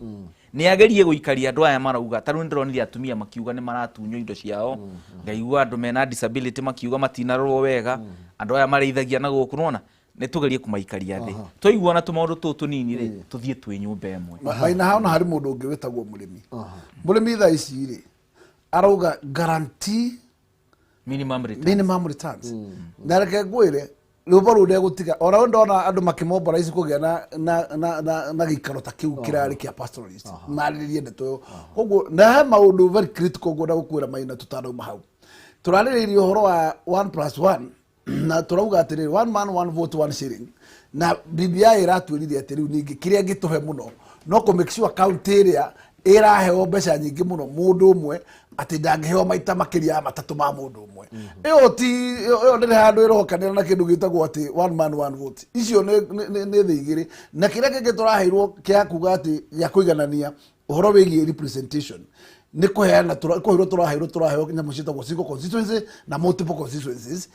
ni agerie guikaria andu aya marauga taru ndironire atumia makiuga ni maratunyo indo ciao ngaigua andu mena disability makiuga matinarorwo wega andu aya mareithagia na guku nona ni tugerie kumaikaria thi twaigua na tumaundu tutu nini ri tuthie twi nyumba emwe maina haona hari mundu ungi wetagwo murimi tha ici ri arauga guarantee minimum returns na reke ngwire rubaru nde gutiga ora ndona andu makimomba ici kugia na gikaro ta kiu kirari kia pastoralist mariririe ndeto koguo na maundu very critical goda gukwira maina tutano mahau turariririe uhoro wa 1+1 na turauga atiri 1 man 1 vote 1 shilling na BBI iratwirithia atiri ningi kiria gituhe muno no ko make sure county area iraheo mbeca nyingi muno mundu umwe ati ndangiheo maita makiria matatu ma mundu umwe iyo ndire handu irokanira na kindu gitagwo ati 1 man 1 vote icio ni thigiri na kiria kingi turaheirwo kia kuga ati ya kuiganania uhoro wigie representation ni kuheana turaheo nyamu citagwo single constituency na multiple constituencies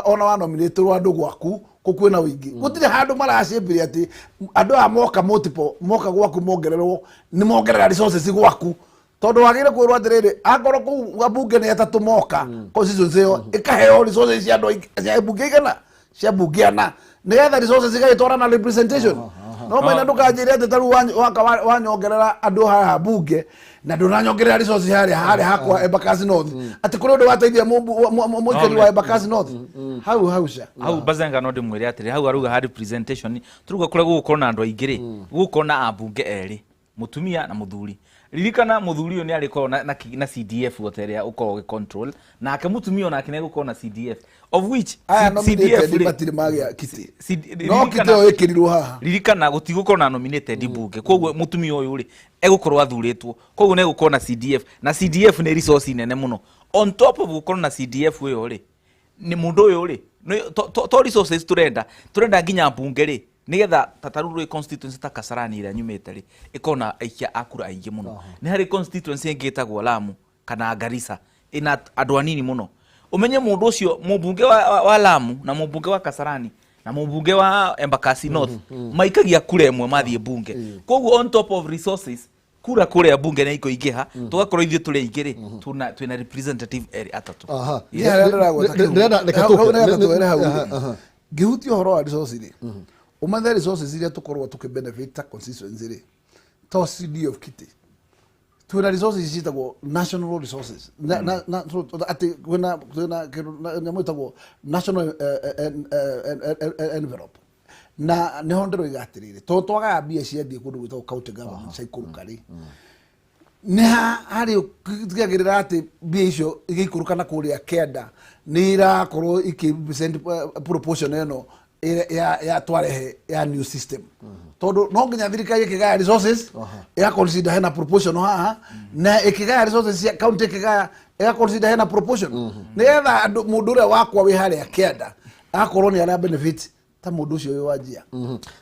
ona wa nominate andu gwaku kukwina wingi gutire handu maracimbiria ati andu a moka multiple moka gwaku mongererwo ni mongerera resources gwaku tondu wagire kwirwo atiriri akorwo ku bunge ni atatu moka constituency yo ikaheo resources cia andu cia bunge igana cia bunge ana nigetha resources igaitwara na representation no maina ndukanjire ati taru wanyongerera andu haha bunge na ndunanyongerera resources harĩa hakwa Embakasi North ati kuri undu wateithia muikari wa Embakasi North hau Bazenga no ndimwire atiri hau aruga ha representation turuga kure gukorwo na andu aingĩ rĩ gukorwo na ambunge erĩ mutumia na muthuri ririkana muthuri uyu ni ariko na CDF woteria uko control na ake mutumia na akine gukorwo na CDF of which CDF batiri magia kiti no kiti o ikirirwo haha ririkana gutigukorwo na nominated bunge koguo mutumia uyu ri egukorwo athuritwo koguo ne gukorwo na CDF ni resource nene muno on top of gukorwo na CDF uyu ri ni mundu uyu ri to resources turenda nginya bunge ri nigetha tataruru constituency ta Kasarani ira nyumete ri ikona aikia akura aingi muno ni hari constituency ingitagwo Lamu kana Garissa ina andu anini muno umenye mundu ucio mubunge wa Lamu na mubunge wa Kasarani na mubunge wa Embakasi North maikagia kura emwe mathie bunge koguo on top of resources kura kure bunge na iko igiha tugakorwo ithuĩ tũrĩ aingĩ rĩ twina representative eri atatu ngĩhutia ũhoro wa resources rĩ umathe resources iria tukorwo tukibenefit ta constituency ri to CD of Kiti twina resources citagwo national resources ati kwina nyamwitagwo national envelope na ni hondero igatirire to twaga mbia ciendie kundu gwitagwo county government caikuruka ri ni hari tigagirira ati mbia icio igikuruka kuria kenda ni irakorwo iki% proportion eno ya twarehe ya new system tondu no nginya thirikari ikigaya resources ya consider hena proportion haha na ikigaya resources ya county ikigaya ya consider hena proportion nigetha mundu uria wakwa wi haria kenda akorwo ni ara benefit ta mundu ucio uyu wajia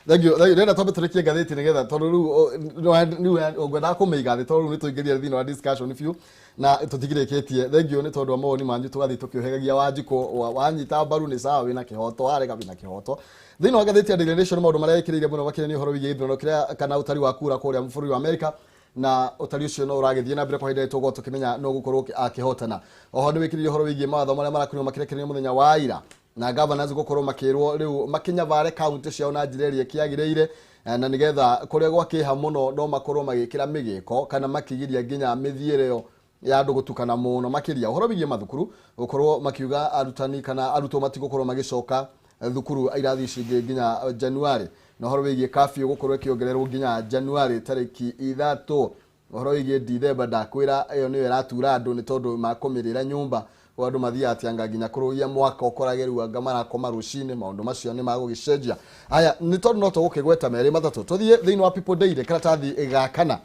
thank you renda twambe turekie ngatheti nigetha tondu riu ngwenda kumiga thi tondu ni tuingiria thina wa discussion few na tutigirikitie thank you ni tondu amoni manju tugathi tukiohegagia Wanjiko wanyita mbaru ni sawa wina kihoto arega wina kihoto thina wa ngatheti ya Daily Nation maundu maria ikiriire muno makire horo wigie ithurano kiria kana utari wa kura kuria bũrũri wa America na utari ucio no uragithie na mbere kwa hinda itũgwo tukimenya no gukorwo akihotana oho ni wikiririe horo wigie matho maria marakunyo makirekererio muthenya wa ira na governors gukorwo makirwo riu makinya vare county ciao na njira kiagireire na nigetha kuria gwakiha muno no makorwo magikira migiko kana makigiria nginya mithiireo ya andu gutukana muno makiria uhoro bigie mathukuru gukorwo makiuga arutani kana arutwo matigukorwo magicoka thukuru irathi cingi nginya January na uhoro bigie curfew gukorwo kiongererwo nginya January tariki 3 uhoro bigie December ndakwira iyo niyo iratura andu ni tondu makomirira nyumba wandu mathia atianga nginya kurugia mwaka ukorageru anga marakoma rucine maundu macio ni magugicenjia aya ni tondu no tugukigweta meri matatu tuthie thiini wa people day karatathi igakana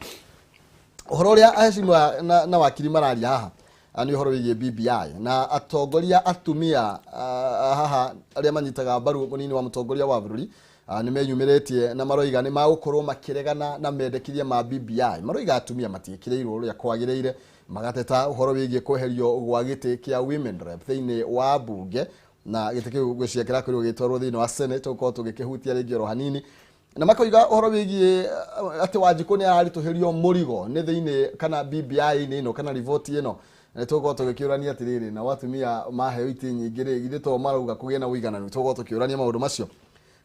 uhoro ria aheshimwa na wakiri mararia haha ani uhoro wigie BBI na atongoria atumia haha aria manyitaga mbaru munini wa mutongoria wa bururi ni menyumiretie na maroiga ni magukorwo makiregana na mendekithia ma BBI maroiga atumia matikireirwo uria kwagireire magateta uhoro wigie kweherio gwa giti kia women rep thiini wa bunge na giti kiu gwiciakira kuri gitwarwo thiini wa senate uko tugikihutia ringiro hanini na makoiga uhoro wigie ati Wanjiko ni ararituhirio murigo ni thiini kana BBI ni no kana rivoti ino na tuko tugikiurania atiriri na watumia maheo iti nyingi ri githito marauga kugia na uigananu tuko tukiurania maundu macio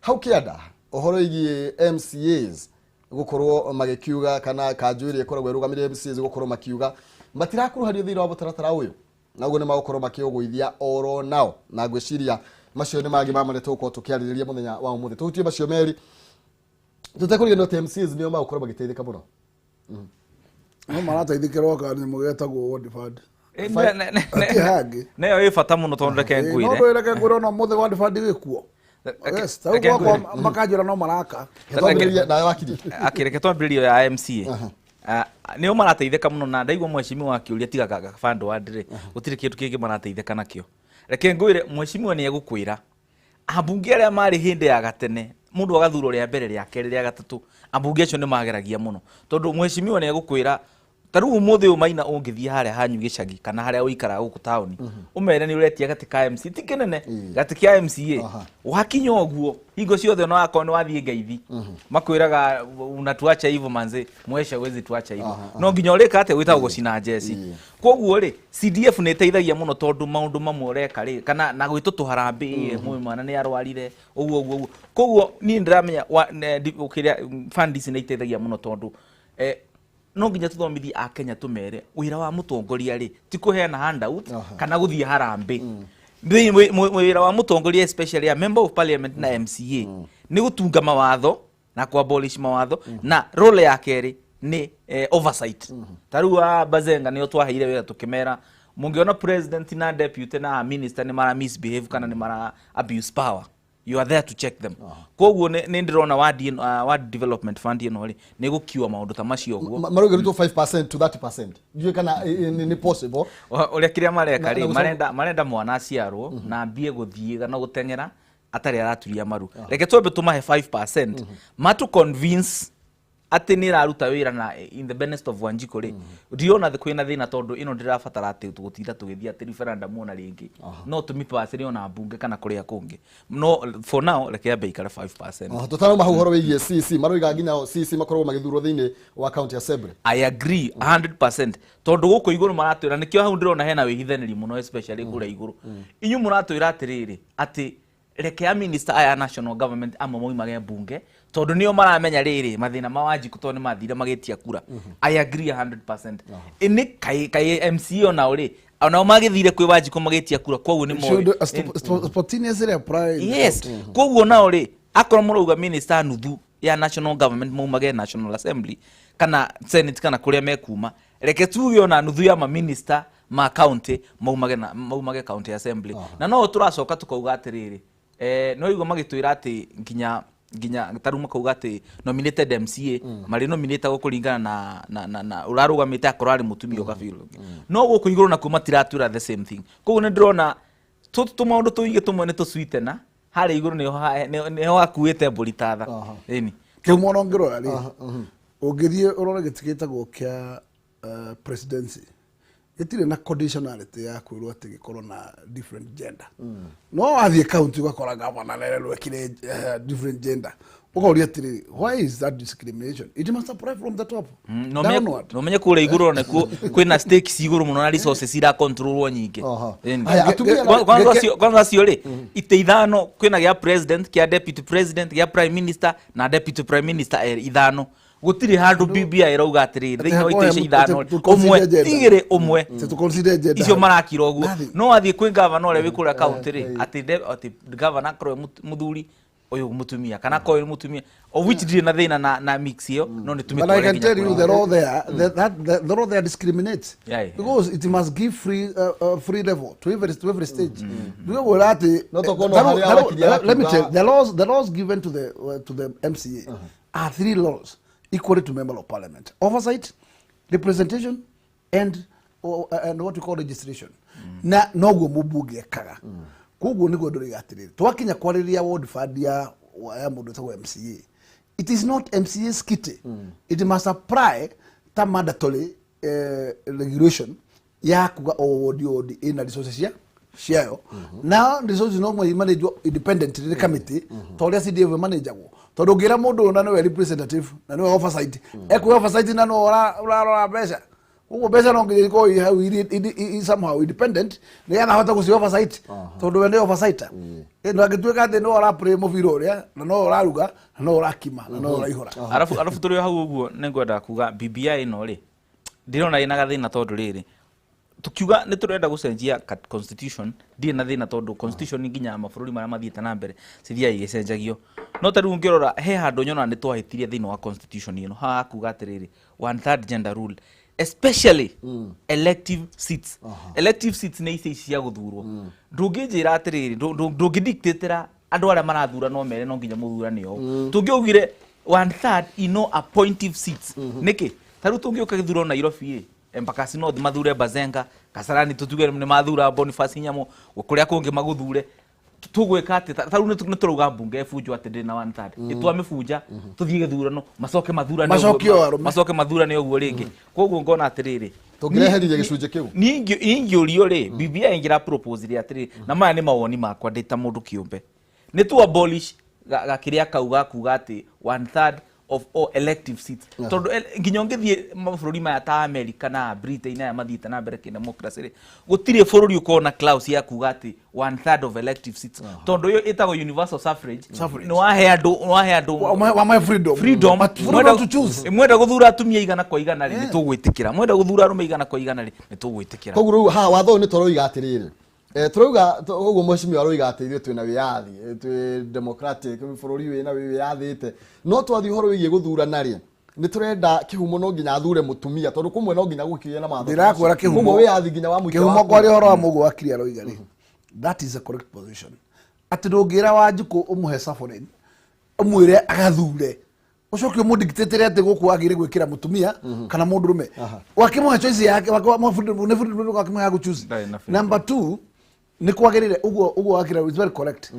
hau kianda uhoro wigie MCAs gukorwo magikiuga kana kanjuiri ikoragwo irugamire MCAs gukorwo makiuga matirakuruhario thira wa mutaratara uyu naguo ni magukorwo makiuguithia oro nao na ngwiciria macio ni magi mamarete uko tukiaririria muthenya wa umuthi tuhutie macio meri tutakuriga no MCAs nio magukorwo magiteithika muno no marateithikirwo kana mugetagwo ward fund ne yo ifata muno tondu reke ngwire no reke ngwire no muthe ward fund gikuo yes tauko makajura no maraka na wakiri akireke twambirio ya MCA nio marateitheka muno na ndaigwa mheshimiwa akiuria tigaga bando wa ndire gutire kindu kingi marateitheka nakio reke ngwire mheshimiwa ni egukwira ambunge aria mari hindi ya gatene mundu agathuro ria mbere ria keri ria gatatu ambunge acio ni mageragia muno tondu mheshimiwa ni egukwira taru umuthi umaina ungithie haria hanyu gicagi kana haria uikara guku tauni umere ni uretia gati ka MC tikinene gati ka MCA wakinya oguo hingo ciothe no akoni wathie ngeithi makwiraga unatuacha hivyo manze mwesha wezi tuacha hivyo no nginya ureka ate wita gucina jesi koguo ri CDF ne teithagia muno tondu maundu mamwe ureka ri kana na gwitutu harambi mwe mwana ni arwarire uguo koguo ni ndiramenya ukiria fundis ne teithagia muno tondu no nginya tuthomithie a Kenya tumere wira wa mutongoria ri ti kuheana handout kana guthie harambi wira wa mutongoria especially a member of parliament na MCA ni gutunga mawatho na ku abolish mawatho na role yake ri ni oversight taru wa Bazenga ni otwaheire wira tukimera mungiona president na deputy na minister ni mara misbehave kana ni mara abuse power you are there to check them koguo ni ndirona ward development fund ino ri ni gukiwa maundu ta macio guo marogeritwo 5% to 30% ndiye kana ni possible uria kiria mareka ri marenda mwana aciarwo na mbie guthie na gutengera atari araturia maru reke twembe tumahe 5% matu convince ati ni raruta wira na in the benefit of Wanjiku ri ndiona kwina thina tondu ino ndirabatara ati tugutira tugithia ati referendum ona ringi no tumipasiri ona bunge kana kuria kungi no for now reke ambe ikara 5%. Tutaro mahuhoro wigie CC maroiga nginya CC makorwo magithurwo thiini wa county assembly. I agree 100% tondu guko iguru maratwira nikio hau ndirona hena wihithaniri muno especially kura iguru inyu muratwira atiriri ati reke ya minister aya national government ama moimage bunge tondu nio maramenya riri mathina ma Wanjiku tondu mathire magetia kura. I agree 100%. Ini kai MC ona uri ona magithire kwi Wanjiku magetia kura koguo ni mo spontaneously apply. Yes koguo na uri akora muruga minister nuthu ya national government moimage national assembly kana senate kana kuria mekuma reke tuge ona nuthu ya ma minister ma county moimage county assembly na no turacoka tukauga atiriri no igo magitwira ati nginya taruma kauga ati nominated MCA mari nominate gukuringana na urarugamite akorari mutumio kabiro no guku iguru na kuma tiratura the same thing koguo ni ndirona tumaundu tuige tumwe ni tuswitena hari iguru ni ho akuite mburitatha eni kimono ngiro ali ugithie urore gitikitagwo kia presidency itire na conditionality ya kwirwo ati gikorwo na different gender no athie county ugakora governor lelelwe kile different gender ukauri atiri why is that discrimination? It must apply from the top no menye kure iguru ne kwina stakes iguru muno na resources ira control nyingi kwanza sio ri iteithano kwina ya president kia deputy president ya prime minister na deputy prime minister ithano gutiri handu BBI irauga atiri thiini wa itesha ithano umwe tigire umwe to consider gender icio marakira oguo no athie kwi governor ore wikura county ri ati governor kro muthuri oyo mutumia kana ko mutumia of which did na thina na mix hiyo no ni tumikore. But I can tell you the law there the law there discriminates because it must give free level to every stage. Let me tell you, the laws given to the MCA are 3 laws equally to member of parliament: oversight, representation, and what we call registration. Na nogo mubuge kaga koguo ni godori gatiriri twakinya kwariria ward fund ya mundu ta MCA. It is not MCA's kitty. It must apply the mandatory regulation ya kuga odi in resources ya share. Now resources no manage independent committee tole CDF manager go todo gira mundu na no representative na no oversight oversight na no ora pesa ugo pesa no ngiko somehow independent ni ana hata kusi oversight todo wende oversight ndo agitweka ati no ora play mobile ria na no ora ruga na no ora kima na no ora ihora arafu turi hau uguo ningwenda kuga BBI no ri ndirona ina gathina tondu riri tukiuga ni turenda gucenjia constitution ndi na thina tondu constitution nginya mabũrũri maria mathiĩte na mbere cithia igecenjagio no taru ngirora he handu nyona ni twahitirie thina wa constitution ino ha kuga atiriri 1/3 gender rule especially elective seats. Elective seats ni ici cia guthurwo ndungijira atiriri ndungidictatera andu aria marathura no mere no nginya muthura nio tungiugire 1/3 ino appointive seats niki taru tungioka githurwo Nairobi Embakasi North mathure Bazenga Kasarani tutuge ni mathura Boniface Nyamo kuria kungi maguthure tugweka ati taru ne turuga bunge fujo ati ndina 1/3 itwa mifunja tuthie githurano macoke mathurane oguo ringi koguo ngona atiriri tungireherire gicunje kiu ningiurio ri BBI ingira propose ri atiriri na maya ni mawoni makwa ndita mundu kiumbe ni tu abolish gakiria kauga kuga ati 1/3 of all elective seats tondu nginya ngithie mabũrũri maya ta America na Britain na mathiĩte na mbere kĩ democracy gutire bũrũri ukona clause ya kuga ati 1/3 of elective seats tondu yo itago universal suffrage no wahe andu wa my freedom to choose mwenda guthura atumia igana kwa igana ri nitugwitikira mwenda guthura arume igana kwa igana ri nitugwitikira koguo riu ha watho ni toroiga atiriri turuga uguo muheshimiwa aroiga ati ithuĩ twina wiyathi twi democratic bũrũri wina wiyathite no twathi horo wigie guthurana ri ni turenda kihumo no nginya athure mutumia tondu kumwe no nginya gukiye na matho ndirakwira kihumo wiyathi nginya wa muikia kihumo kwari horo wa mugo akiri aroiga ri that is a correct position ati ndungira Wanjiku umuhe suffering umwire agathure ucoke mu dictator ati guku agire gwikira mutumia kana mundu rume wakimuhe choice yake wakimuhe choose. Number 2 ni kwagirire uguo akira is very correct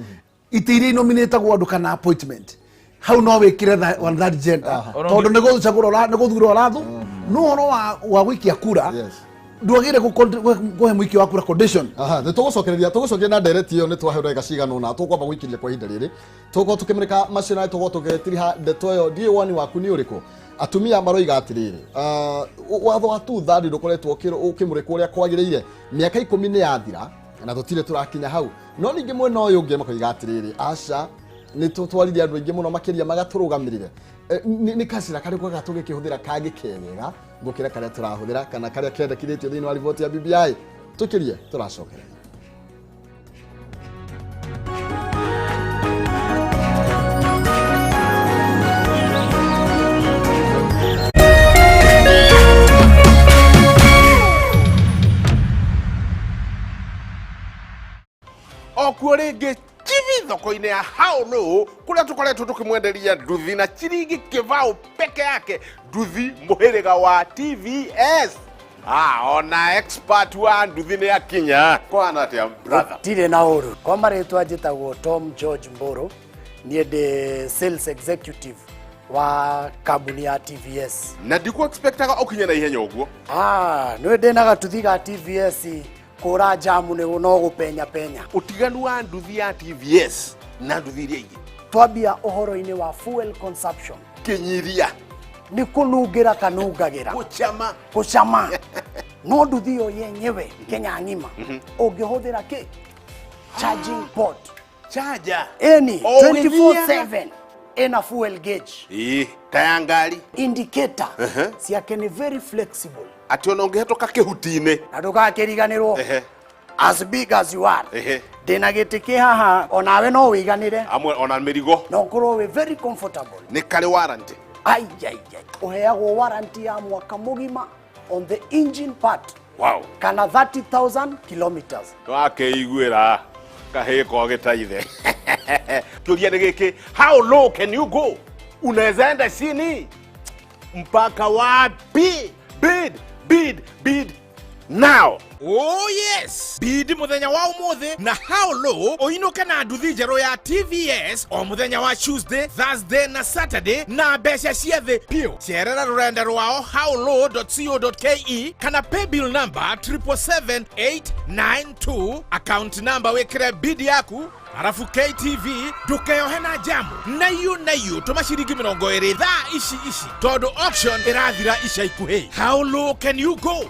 itiri nominate gwandu kana appointment how no wikire that gender tondu ni gucagura ni guthura rathu no no wa wikia kura ndwagire guhe mwiki wa kura condition tugucokereria na direct iyo ni twahurega cigano na tukwamba gwikiria kwa ihinda riri tuko tukimirika macina tugo tugetiriha ndeto yo D1 waku ni uriku atumia maroiga atiriri watho wa 2/3 ndukoretwo ukimurikwo uria kwagiriire miaka 10 ni yathira na tutire turakinya hau no ningi mwena uyu ungi makoiga atiriri aca ni tutwarithia andu aingi muno makiria magaturugamirire ni kasira kari kwa tugikihũthĩra kagi kegega gukira karia turahũthĩra kana karia kendekithĩtio thĩinĩ wa riboti ya BBI tukirie turacokereria okuo ringi TV thoko-inĩ ya Haũlũ kuria tukoretwo tukimwenderia nduthi na ciringi kibao peke yake nduthi muhiriga wa TVS ona expert wa nduthi ni akinya kwana atia brother tire na uru kwa maretwa njitagwo Tom George Mburu nie de sales executive wa kambuni ya TVS na ndiko expectaga ukinya na ihenya uguo no ndena gatuthi ga TVS kura jamu ne no gupenya utiganu wa nduthi ya TVS na nduthi iria ingi twambia uhoro-ini wa fuel consumption kinyiria ni kunungira kanungagira kuchama no nduthi yo yenyewe Kenya ngima ungihuthira ki charging port charger any 24/7 ina fuel gauge tayangari indicator ciake ni very flexible ati ona ungihetoka kihutine na ndugakiriganirwo as big as you are dena gitiki haha onawe no wiganire amwe ona mirigo no kurwo we very comfortable ni kale warranty ai uheagwo warranty ya mwaka mugima on the engine part kana 30,000 kilometers wakeiguira kahiko gitaithe kiuria ni giki how low can you go unaweza enda chini mpaka wapi bid now oh yes bid muthenya wa umuthi na how low oinuke na nduthi njeru ya TVS o muthenya wa Tuesday Thursday na Saturday na mbeca ciothe pio cerera rurenda rwao howlow.co.ke kana pay bill number 77892 account number wekire bid yaku arafu KTV dukeyohe na jamu nayo tuma ciringi 20 thaa ici tondu auction irathira ica ikuhi how low can you go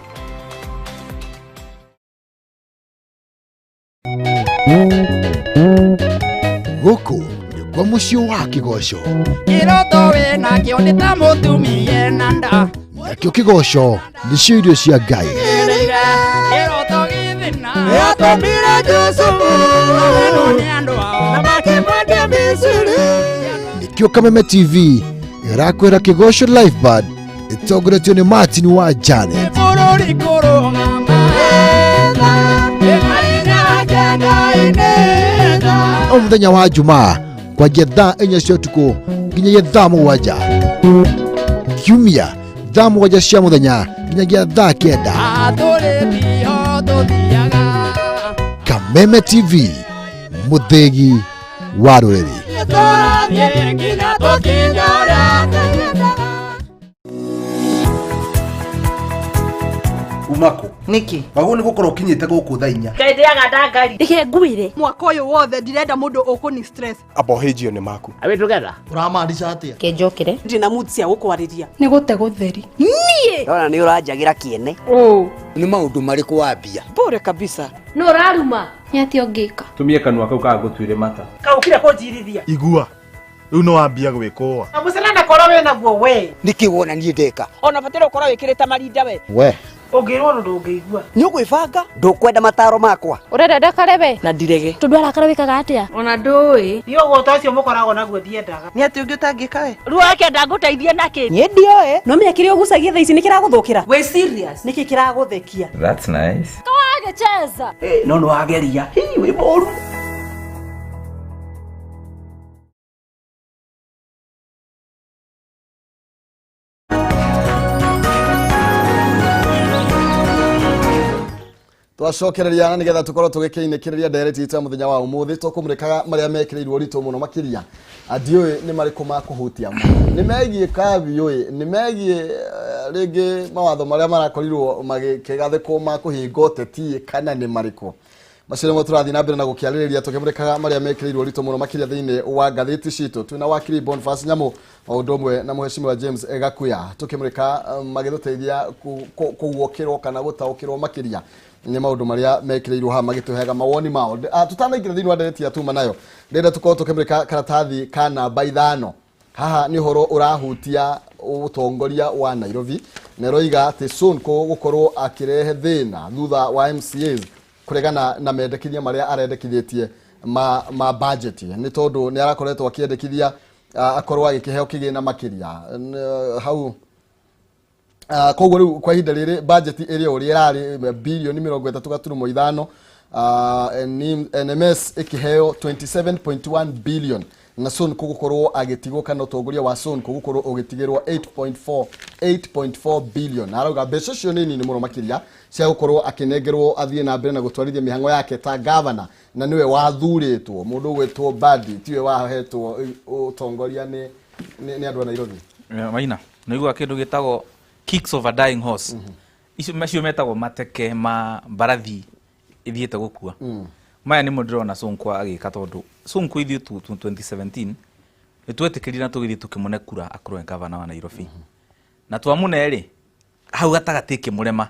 Guku nĩguo mũciĩ wa Kĩgoco Kĩroto wĩna kĩo nĩ ta mũtumia ena nda nakĩo Kĩgoco nĩcio irio cia Ngai Kĩroto gĩthina gĩatũmire Jesũ mũno nĩ andũ ao na makĩmwendia Misiri nĩkĩo Kameme TV ĩrakwĩra Kĩgoco live band ĩtongoretio nĩ Martin wa Jane bũrũri kũrũgama o mũthenya wa Jumaa kwanjia thaa 4 cia ũtukũ nginyagia thaa 7 kiumia thaa 7 cia mũthenya nginyagia thaa 9 Kameme TV muthegi wa rureri. Umako niki wagu ni gukora ukinyite guku thaa 4 kaithiaga ndangari ndike nguire mwaka uyu wothe ndirenda mundu ukuni stress abohejio ni maku awe together uramaanisha atia kenjokire ndina mood cia gukwariria ni gute gutheri nie ndona ni uranjagira kiene ni maundu mariku wambia bure kabisa no raruma ni ati ongika tumie kanua kau ka gutwire mata kaukire kunjirithia igua riu no wambia gwikoa amucelana koro we naguo we niki wona nie ndeka ona batire ukoro wikirite marinda we ungirwo ndungigua ni ugwibanga ndukwenda mataro makwa urenda ndakarebe na ndirege tundu arakara wikaga atia ona ndui ni ugota ucio mukoragwo naguo thiendaga ni ati ungi utangika we ruo ake ndanguteithia naki ni ndioe no menya kiri ugucagia thaa ici nikiraguthukira we serious niki kiraguthekia That's nice. kawagecheza no no ageria hi we moru twacokereria na nigetha tukorwo tugikiinikiriria ndereti ita muthenya wa umuthi tukumurikaga maria mekirirwo rito muno makiria adioi ni mariku ma kuhutia ni megie kabioi ni megie ringi mawatho maria marakorirwo magikigathikwo ma kuhingo teti kana ni mariku macire mo turathi na mbere na gukiaririria tukimurikaga maria mekirirwo rito muno makiria thiini wa gatheti citu twina wakiri Boniface Nyamu maundomwe na muheshimiwa James Gakuya tukimurika magithuteithia kuwokirwo kana gutaukirwo makiria ni maundu maria mekirirwo ha magituhega mawoni mao tutanaingira thiini wa ndereti atuma nayo ndenda tukorwo tukimurika karatathi ka namba 5 haha ni horo urahutia utongoria wa Nairobi neroiga ati Sonko gukorwo akirehe thina thutha wa MCAs kuregana na mendekithia maria arendekithietie ma budget ni tondu ni arakoretwo akiendekithia akorwo agikiheo kigina makiria hau koguo riu kwa ihinda riri budget iri uri irari bilioni 30.5 NMS ikiheo 27.1 billion na Sonko gukorwo agitigwo kana utongoria wa Sonko gukorwo ugitigirwo 8.4 billion arauga mbeca cio nini ni muno makiria cia gukorwo akinengerwo athie na mbere na gutwarithia mihango yake ta governor na niwe wathuritwo mundu gwetwo Badi tiwe wahetwo utongoria ni andu a Nairobi Maina noigwa kindu gitagwo kicks of a dying horse icio macio metagwo mateke ma barathi ithiete gukua maya ni mundirona Sonko agika tondu Sonko ithiu 2017 nitwetikirira na tugithi tukimune kura akorwe governor wa Nairobi na twamune ri hau gatagati kimurema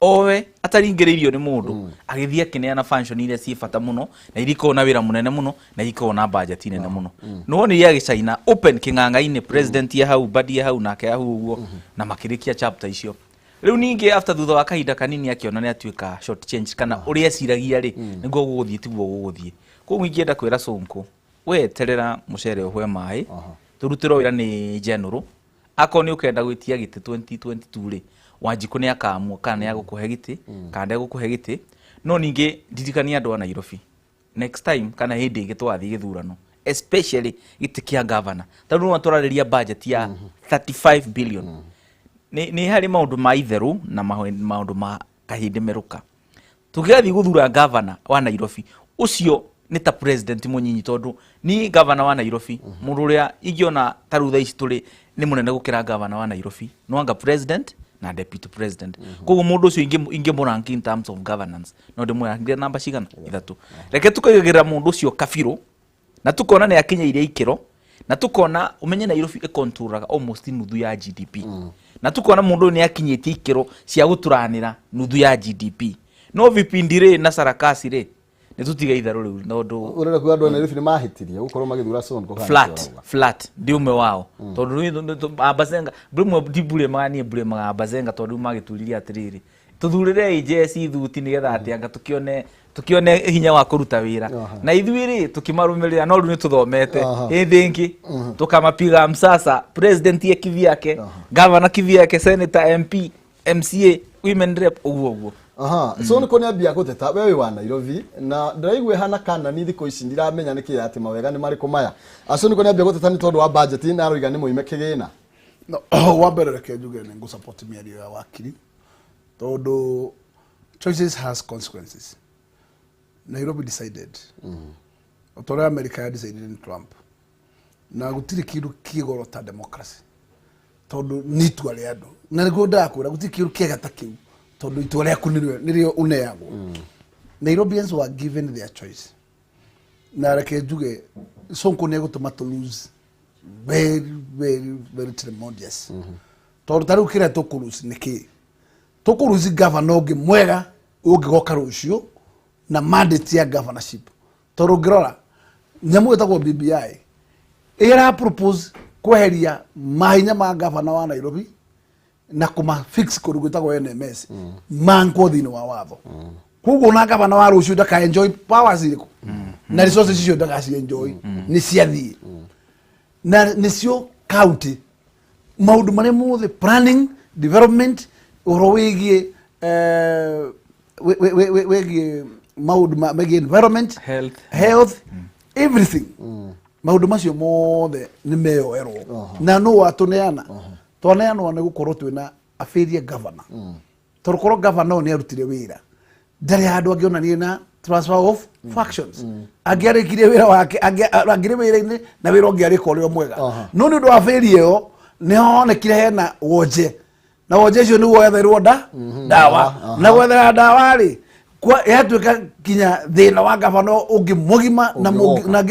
owe ataringiririo ni mundu agithia akineana function iria ci bata muno na iriko na wira munene muno na iriko na budget nene muno no ni ya gicaina open king'ang'a-ini president ya hau Badi ya hau nake hau uguo na makirikia chapter icio riu ningi after thutha wa kahinda kanini akiona ni atuika short change kana uria ciragia ri niguo guguthie tiguo guguthie koguo ingienda kwira Sonko we terera mucere ohwe mai turutiro wira ni general akoni ukenda gwitia giti 2022 ri Wanjiku ni akamwo kana ni agukuhe giti kana agukuhe giti no ningi ndirikania andu a Nairobi next time kana hindi ingi twathi githurano especially giti kia governor tondu no turariria budget ya 35 billion ni hari maundu ma itheru na maundu ma kahindi meruka tugiathi guthura governor wa Nairobi ucio ni ta president munyinyi tondu ni governor wa Nairobi mundu uria igiona tarutha ici turi ni munene gukira governor wa Nairobi no anga president na deputy president koguo mundu ucio inge muranki in terms of governance no ndimwe namba cigana 3 reke tukagira mundu ucio kabiru na tukona ni akinya iria ikiro na tukona umenye Nairobi ikontroraga almost nuthu ya GDP na tukona mundu ni akinyitie ikiro cia guturanira nuthu ya GDP no vipindire na sarakasi ri ni tutiga itharu riu no ndu urera ku andu a Nairobi ni mahitirie gukorwo magithura Sonko flat ndiume wao tondu abazenga brimwe dibule magani bule maga abazenga tondu magituriria atiriri tuthurire JC thuti nigetha atianga tukione hinya wa kuruta wira na ithuiri tukimarumirira no ni tuthomete ithingi tukamapiga msasa president ye kivyake governor kivyake senator MP MCA women rep uguo Sonko ni ambia guteta wewe wa Nairobi na ndiraigwe hana kana ni thiko ici ndiramenya niki ati mawega ni mariko maya Sonko ni ambia guteta ni tondu wa budget na aroiga ni muime kigina no wa mbere reke njuge ni ngo support mĩario ya wakiri tondu choices has consequences. Nairobi decided Otorea America ya decided ni Trump. Na gutiri kindu kigoro ta democracy. Tondu ni tu ale andu. Na niguo ndakwira gutiri kindu kiega ta kiu. Tondu itu ale akunirwe nirio uneagwo. Nairobians were given their choice. Na reke njuge Sonko ni egutuma to lose very tremendous. Tondu tariu kire tukurusi niki. Tukurusi governor ungi mwega ungigoka rucio na mandate ya governorship. Tondu ngirora nyamu etagwo BBI ira propose kweheria mahinya ma governor wa Nairobi na kuma fix kundu gwitagwo NMS manko thini wa watho. Kugo na governor wa rucio ndaka enjoy powers iriku na resources icio ndaka si enjoy ni ciathie na nicio county maundu mare mothe planning development orowigie wegie maundu megie environment health everything maundu macio mothe ni meyoerwo na no watuneana twaneanwo ni gukorwo twina a failure governor turukorwo governor ni arutire wira ndari handu angionanie na transfer of factions agiarikirie wira wake agire wira-ini na wira ungi ariko uri mwega no ni undu wa failure yo ni honekire hena wonje na wonje icio ni wetherwo dawa na wethera dawa ri kwa yatuika kinya thina wa governor ungi mugima na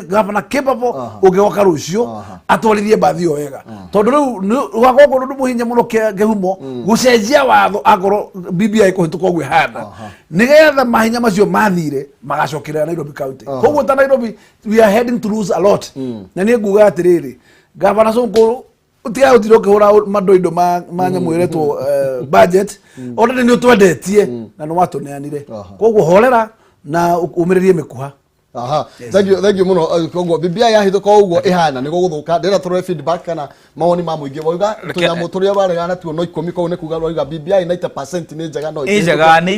governor capable ugigoka rucio atwarithie bathi yo wega tondu riu gwakorwo ndu muhinya muno gehumo gucenjia watho agoro BBI kuhituka gwe handa nigetha mahinya macio mathire magacokera Nairobi county koguo ta Nairobi we are heading to lose a lot na ni nguga atiriri governor Sonko utia utiro kihura madoido ma nyamuiretwo budget already ni utwendetie na no watuneanire koguo horera na umiririe mikuha thank you muno koguo BBI yahithuka uguo ihana ni guguthuka ndira tore feedback kana maoni ma muingi wauga tunyamu turia baregana tu no 10 ko ne kuga wauga BBI 90% ni njega no ni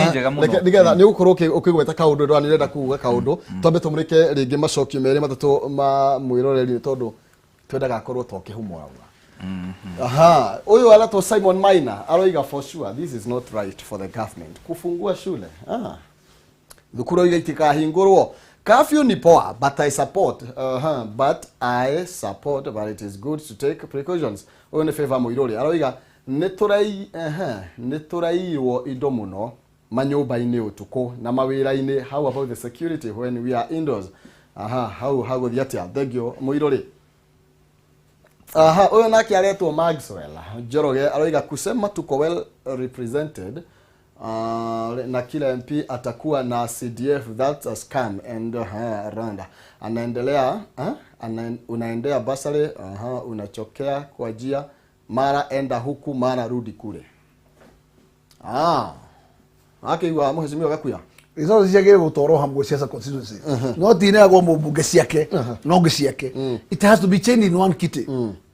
njega muno nigetha ni gukorwo ukigweta kaundu ndo nirenda kuga kaundu twambe tumurike ringi macokio meri matatu ma mwiroreri tondu twendaga korwo tokihumwa uyu alatwo Simon Maina aroiga for sure this is not right for the government kufungua shule thukuru igitika hingurwo curfew ni poa but I support but it is good to take precautions uyu ni favor muirori aroiga niturairwo indo muno manyumba-ini utuku na mawira-ini how about the security when we are indoors how go thiatia thegio muirori uyu nake aretwo Maxwell Njoroge aroiga kusema tuko well represented na kila MP atakuwa na CDF that's a scam and Rwanda anaendelea unaendea basari unachokea kwa jia mara enda huku mara rudi kule akiwa muheshimiwa Gakuya izo ziagire gutoro hamwe siasa constituency no tine go mbunge ciake no ngiciake it has to be changed in one kitty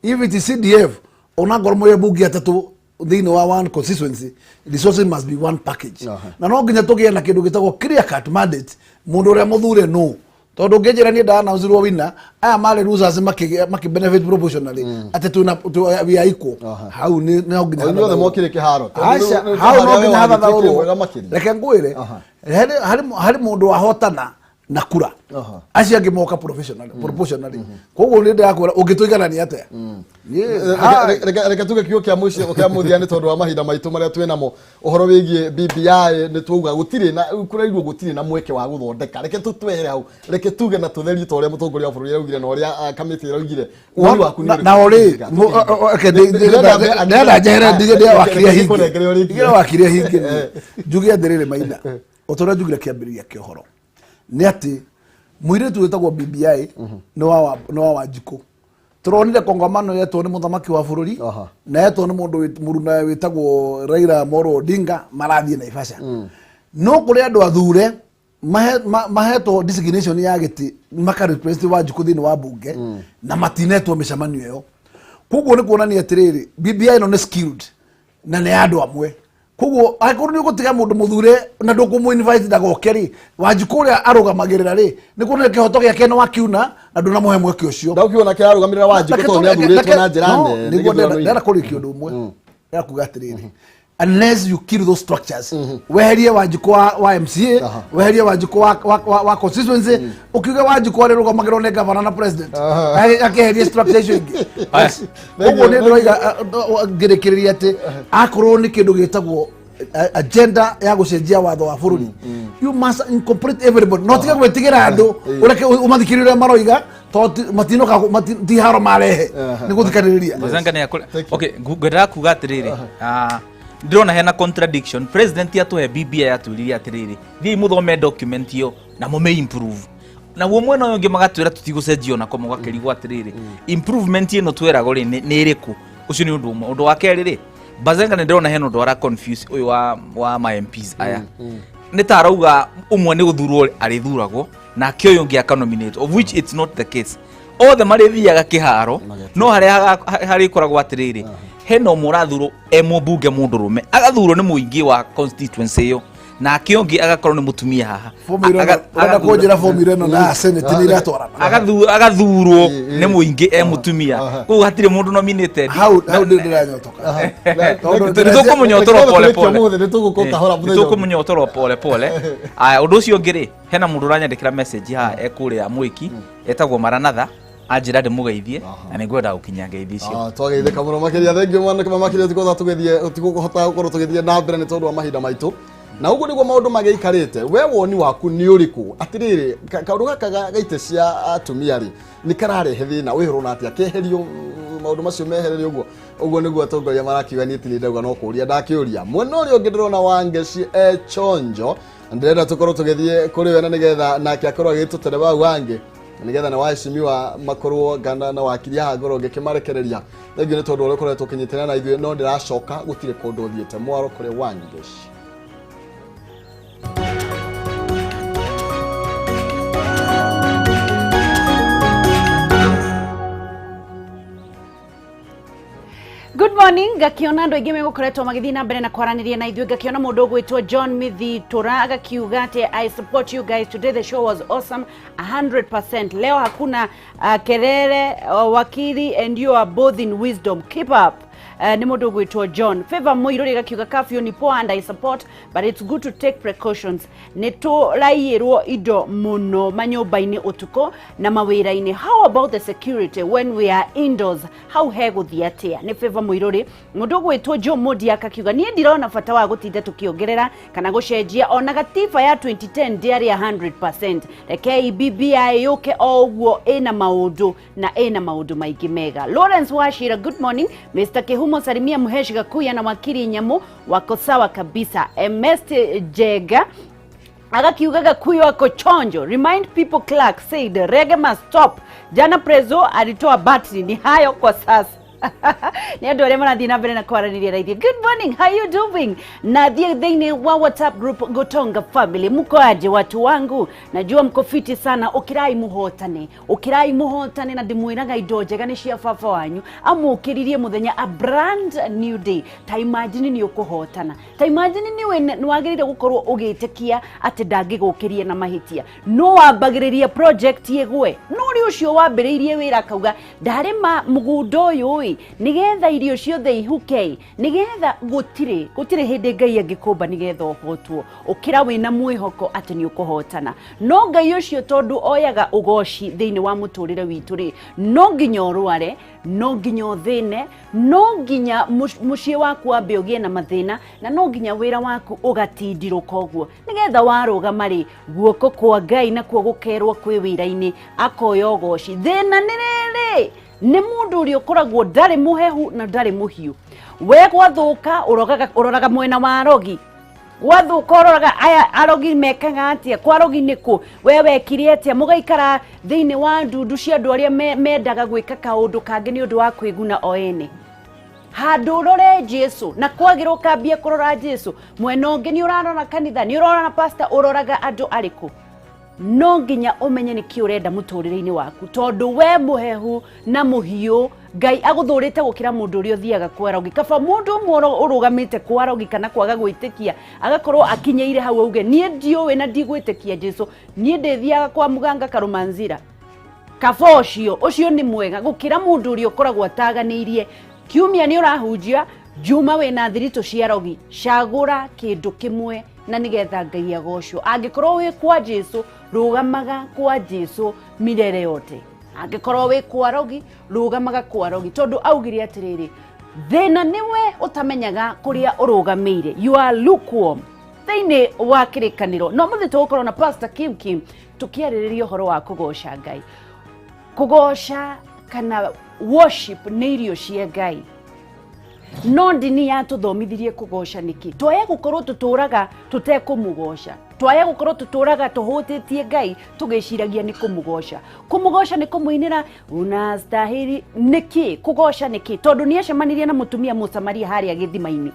if it is CDF ona gormo ya bunge atatu thini wa one constituency resources must be one package na no nginya tugie na kindu gitagwo clear cut mandate mundu uria muthure no tondu ngejera ni nda na uzirwo wina aya male losers maki benefit proportionally atatu na we are equal how ni no nginya no the mokire kiharo how no nginya haba thoro reke ngwire hari mundu wahotana na kura acio angi moka proportionally koguo ni ndakura ungituiganania atia reke tuge kio kia mwisho kia muthia ni tondu wa mahinda maitu maria twinamo uhoro wigie BBI ni tuuga gutire na kuraigwo gutire na mweke wa guthondeka reke tutwehere hau reke tuge na tutheri to uria mutongoria wa bururi raugire na uria kamiti raugire uri waku ni na uri ndenda jehera ndige wakiria hingi njugia ndirire Maina utora njugire kiambiria kia uhoro ni ati muiretu wetagwo BBI no wa Wanjiku turonire kongomano yetu ni muthamaki wa bururi na yetu ni mundu muruna wetagwo Raila Amolo Odinga marathie na Naivasha no kuri andu athure maheto designation ya giti maka represent Wanjiku thini wa bunge na matinetwo micamanio yo koguo ni kuonania atiriri BBI no ni skilled na ni andu amwe koguo akuru ni gutiga mundu muthure na ndukumu invite ndagokeri Wanjiku ria arugamagirira ri ni kuona kihoto giake no wakiuna na nduna muhe mweke ucio ndaukiona kia arugamirira Wanjiku to ni athuritwo na njira nene niguo ndera kuri kiundu umwe ya kuga atiriri unless you kill those structures. Weherie Wanjiku wa MCA, weherie Wanjiku wa constituency, ukiuga Wanjiku wale rugomagirwo ni governor na president. Akeherie structure icio ingi. Uguo ni ndoiga ngerekereria ati akorwo ni kindu gitagwo agenda ya gucenjia watho wa bururi. You must incorporate everybody. No tiga gwetigira andu ureke umathikirire maroiga matinoka matiharo marehe ni guthikariria. Bazanga ni okay, ngwenda kuga atiriri. Ndirona hena contradiction. President atuhe BBI aturiria atiriri. Thii muthome document yo na mume improve. Na wo mwena uyu ngi magatwira tutigucenjio na komo gakirigwa atiriri. Improvement ino twerago ri ni iriku. Ucio ni undu wa keri ri. Bazenga ni ndirona hena undu ara confuse uyu wa my MPs aya. Ni tarauga umwe ni guthurwo ari thuragwo na kyo yongi akanominate, of which it's not the case. All the marithiaga kiharo no hari koragwo atiriri. Heno murathuro emobunge mundurume agathuro ni muingi wa constituency yo na kiongi agakorwo ni mutumia haha aga kujira formula no na senate ni ratwarana agathuro ni muingi mutumia ku hatire mundu nominated how did iranyotoka tuko munyotoro pole pole tuko munyotoro pole pole aya undu ucio ngiri hena mundu uranyandikira message ha ekuria mwiki etagwo Maranatha ajira de mugeithie na nigwenda gukinya ngeithi icio twageithika muno makiria thengio mwana kama makiria tikotha tugethie tigukuhota gukorwo tugethie na mbere ni tondu wa mahinda maitu na uguo niguo maundu mageikarite we woni waku ni uriku atiriri kaundu gaka gaite cia atumia ri ni kararehe thina wihuruna atia keherio maundu macio mehererio uguo niguo atongoria marakiuga ni tini ndauga no kuria ndakiuria mwena uria ungi ndirona Wangeci chonjo ndirenda tukorwo tugethie kuri we na nigetha nake akorwo agitutereba wangi nigetha na waheshimiwa makorwo gana na wakiri ha ngoro ngikimarekereria thengio ni tondu uria koretwo kinyitana na ithuĩ no ndiracoka gutire kundu thiete mwaro kuri Wangeci. Good morning, gakiona andu aingi megukoretwo magithii na mbere na kwaraniria na ithuĩ gakiona mundu gwitwo John Mithi Tura agakiuga ati I support you guys today, the show was awesome 100%. Leo hakuna kelele wakili and you are both in wisdom, keep up. Ni mundu gwitwo John Favor Muiruri gakiuga curfew ni poor and I support but it's good to take precautions. Nitulaiyirwo indo muno manyumba-ini utuko na mawira-ini. How about the security when we are indoors? How heguthia atia? Ni Favor Muiruri. Mundu gwitwo Joe Modi akakiuga nie ndirona bata wa gutinda tukiongerera kana gucenjia ona gatiba ya 2010 ndiari 100%. Rekei BBI yuke oguo ina maundu na ina maundu maingi mega. Lawrence Washira, good morning. Mr. Kehumo Salimia Muheshi Gakuya na wakili Nyamu wako sawa kabisa. MS Jega agakiuga Gakuya wako chonjo. Remind people Clark said reggae must stop. Jana Prezo alitoa battery, ni hayo kwa sasa. Ni andu aria marathii na mbere na kwaraniria raithia. Good morning, how you doing? Na thiini wa WhatsApp group Gotonga family, muko aje watu wangu? Najua mko fiti sana. Ukirai muhotane na ndimwiraga indo njega ni cia baba wanyu amukiririe muthenya a brand new day. Ta imagine ni ukuhotana, ta imagine ni wagirire gukorwo ugitekia ati ndangigukirie na mahitia, no wambagiriria project yegwe no ri ucio wambiriirie wira kauga ndarima mugundo uyu nigetha irio ciothe ihuke, nigetha gutire hindi Ngai angikumba nigetha uhotwo, ukira wina mwihoko ati ni ukuhotana. No Ngai ucio tondu oyaga ugoci thiini wa muturire witu ri, no nginya urware, no nginya uthine, no nginya mucie waku ambe ugie na mathina, na no nginya wira waku ugatindiruka uguo nigetha warugama ri guoko kwa Ngai na kuo gukerwo kwi wira-ini akoya ugoci. Thina ni riri ni mundu uri ukoragwo ndari muhehu na ndari muhiu. We gwathuka uroraga mwena wa arogi, gwathuka uroraga aya arogi mekaga atia, kwa arogi niku we wekire atia, mugaikara thiini wa ndundu cia andu aria mendaga gwika kaundu kangi ni undu wa kwiguna o ene. Handu urore Jesu na kwagirwo kambia kurora Jesu, mwena ungi ni urarora kanitha, ni urora na pastor, uroraga andu ariku. No nginya umenye ni ki urenda muturire-ini waku, tondu we muhehu na muhiu Ngai aguthurite gukira mundu uri uthiaga kwarogi. Kaba mundu umwe urugamite kwarogi kana kwaga gwitikia agakorwo akinyeire hau auge nie ndiuwe na ndigwitikia Jesu, nie ndithiaga kwa muganga Karumanzira. Kaba ucio ni mwega gukira mundu uri ukoragwo ataganirie kiumia ni urahunjia Juma wena thirito cia rogi cagura kindu kimwe na nigetha Ngai agocwo. Angikorwo wi kwa Jesu rugamaga kwa Jesu mirere yote. Angikorwo wi kwa rogi rugamaga kwa rogi tondu augire atiriri thina niwe utamenyaga kuria urugamire. You are lukewarm. Thiini wa kirikaniro no muthi tugukorwo na Pastor Kim tukiaririria uhoro wa kugoca Ngai. Kugoca kana worship ni irio cia Ngai. No ndini yatuthomithirie kugoca niki. Twaye gukorwo tuturaga tutekumugoca. Twaye gukorwo tuturaga tuhutitie Ngai tugiciragia ni kumugoca. Kumugoca ni kumuinira unastahili niki. Kugoca niki tondu ni acemanirie na mutumia Musamaria haria githima-ini.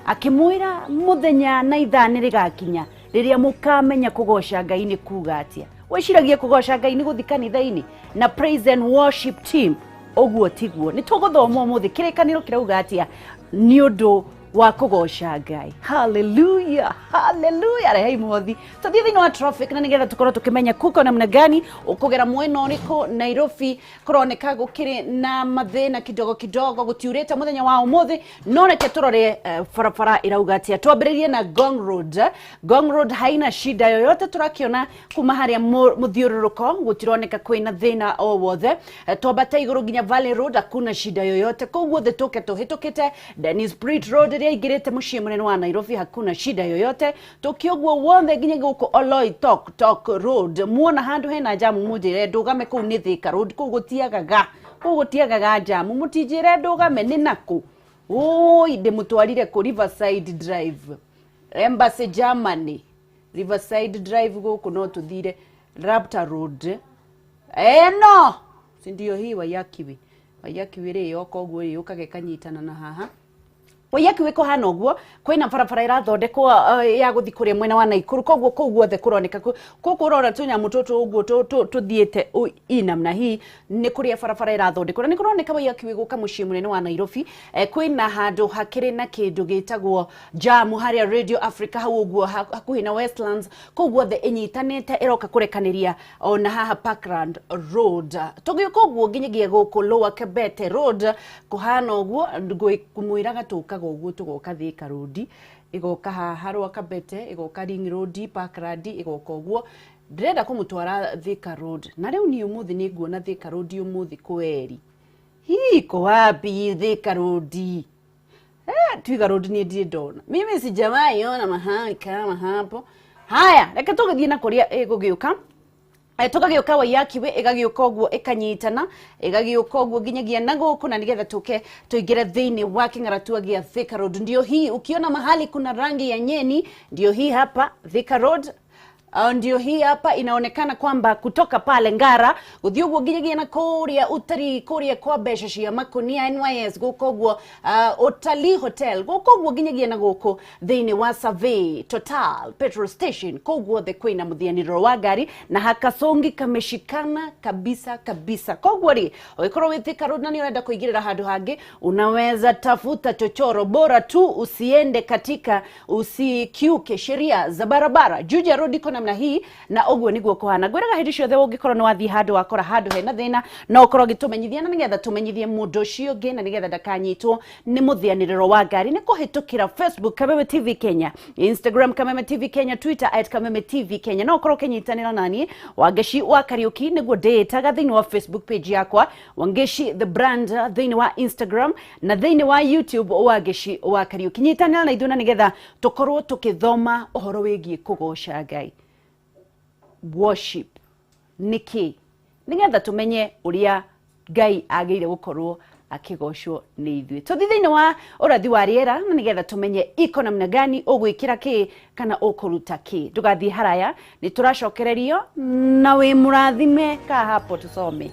Akimwira muthenya na ithani rigakinya riria mukamenya kugoca Ngai ni kuga atia. Wiciragia kugoca Ngai ni guthi kanitha-ini na praise and worship team oguo tiguo ni tuguthoma umuthi kirikaniro kirauga atia ni undu wa kugoca Ngai. Hallelujah, hallelujah. Rehei mothi tuthie thiini wa traffic na nigetha tukorwo tukimenya kuko namna gani ukugera mwena uriko Nairobi kuroneka gukiri na mathina kidogo gutiurite muthenya wa umuthi no reke turore farafara irauga atia. Twambiririe na Gong Road haina shida yoyote turakiona kuma haria muthiururuko gutironeka kwina thina o wothe. Twambata iguru nginya Valley Road hakuna shida yoyote koguo the tuke tuhitukite Dennis Bridge Road igirite mucii munene wa Nairobi hakuna shida yoyote. Tukiogwo wothe nginya guko Oloi Tok Road muona handu hena jamu mujire ndugame kuu ni Thika Road kugutiagaga jamu mutijire ndugame ni naku oi ndimutwarire ku Riverside Drive Embassy Germany Riverside Drive guku no tuthire Raptor Road no sindio hii Wayakiwe ri yoko ogwo ri ukage kanyitana na haha Wayakiwe ko hana ogwo kwina farafara irathondekwo ya guthi kuria mwena wa Naikuru koguo guothe kuroneka kurora tunya mutoto ogwo tuthiete inamna hii ni kuria farafara irathondekwo ni kuroneka Wayakiwe guka mucii munene wa Nairobi kwina handu hakiri na kindu gitagwo jamu haria Radio Africa hau ogwo hakuhi na Westlands koguo the inyitanite iroka kurekaniria ona haha Parkland Road tugiyuka ogwo nginyagia guku Lower Kabete Road kuhana ogwo kumwiraga tukaga ogwo tugoka Thika Road igoka haha Lower Kabete igoka Ring Road Parkland igoka ogwo ndirenda kumutwara Thika Road na riu ni umuthi ni nguona Thika Road umuthi kweri hiko wapi Thika Road Thika Road ni ndona mimi sijamai ona mahali kama hapo. Haya reke tugithie na kuria igugiuka tugagiuka Wayakiwe igagiuka ogwo ikanyitana igagiuka ogwo nginyagia na guku na nigetha tuke tuingire thiini wa king'aratua gia Thika Road. Ndio hii ukiona mahali kuna rangi ya nyeni ndio hii hapa Thika Road. Ndio hii hapa inaonekana kwamba kutoka pale Ngara uthioguo nginyagia na kuria utari kuria kwa besha cia Makonia NYS gukogwo Utalii Hotel gukogwo nginyagia na guku thiini wa Survey Total petrol station kogwo the kwina muthianiro wa ngari na hakasongi kameshikana kabisa kogwo ri ugikorwo wi Thika Road na ni urenda kuingirira handu hangi unaweza tafuta chochoro bora tu usikiuke sheria za barabara. Juja Road iko namna hii na ogwo niguo kuhana gwiraga hindi ciothe ungikorwo ni wathi handu wakora handu hena thina no ukorwo gitumenyithia na nigetha tumenyithie mundu ucio ngi na nigetha ndakanyitwo ni muthianiriro wa ngari ni kuhitukira Facebook Kameme TV Kenya, Instagram Kameme TV Kenya, Twitter @Kameme TV Kenya no ukorwo kinyitanira nani Wangeshi wa Kariuki niguo ndetaga thiini wa Facebook page yakwa Wangeshi the brand thiini wa Instagram na thiini wa YouTube Wangeshi wa Kariuki nyitanira na ithuna nigetha tukorwo tukithoma uhoro wigie kugoca Ngai. Worship niki nigetha tumenye uria Ngai agire gukorwo akigocwo ni ithuĩ tuthithiini wa urathi wa riera na nigetha tumenye iko namna gani ugwikira ki kana ukuruta ki tugathie haraya ni turacokererio na wi murathime ka hapo tusome.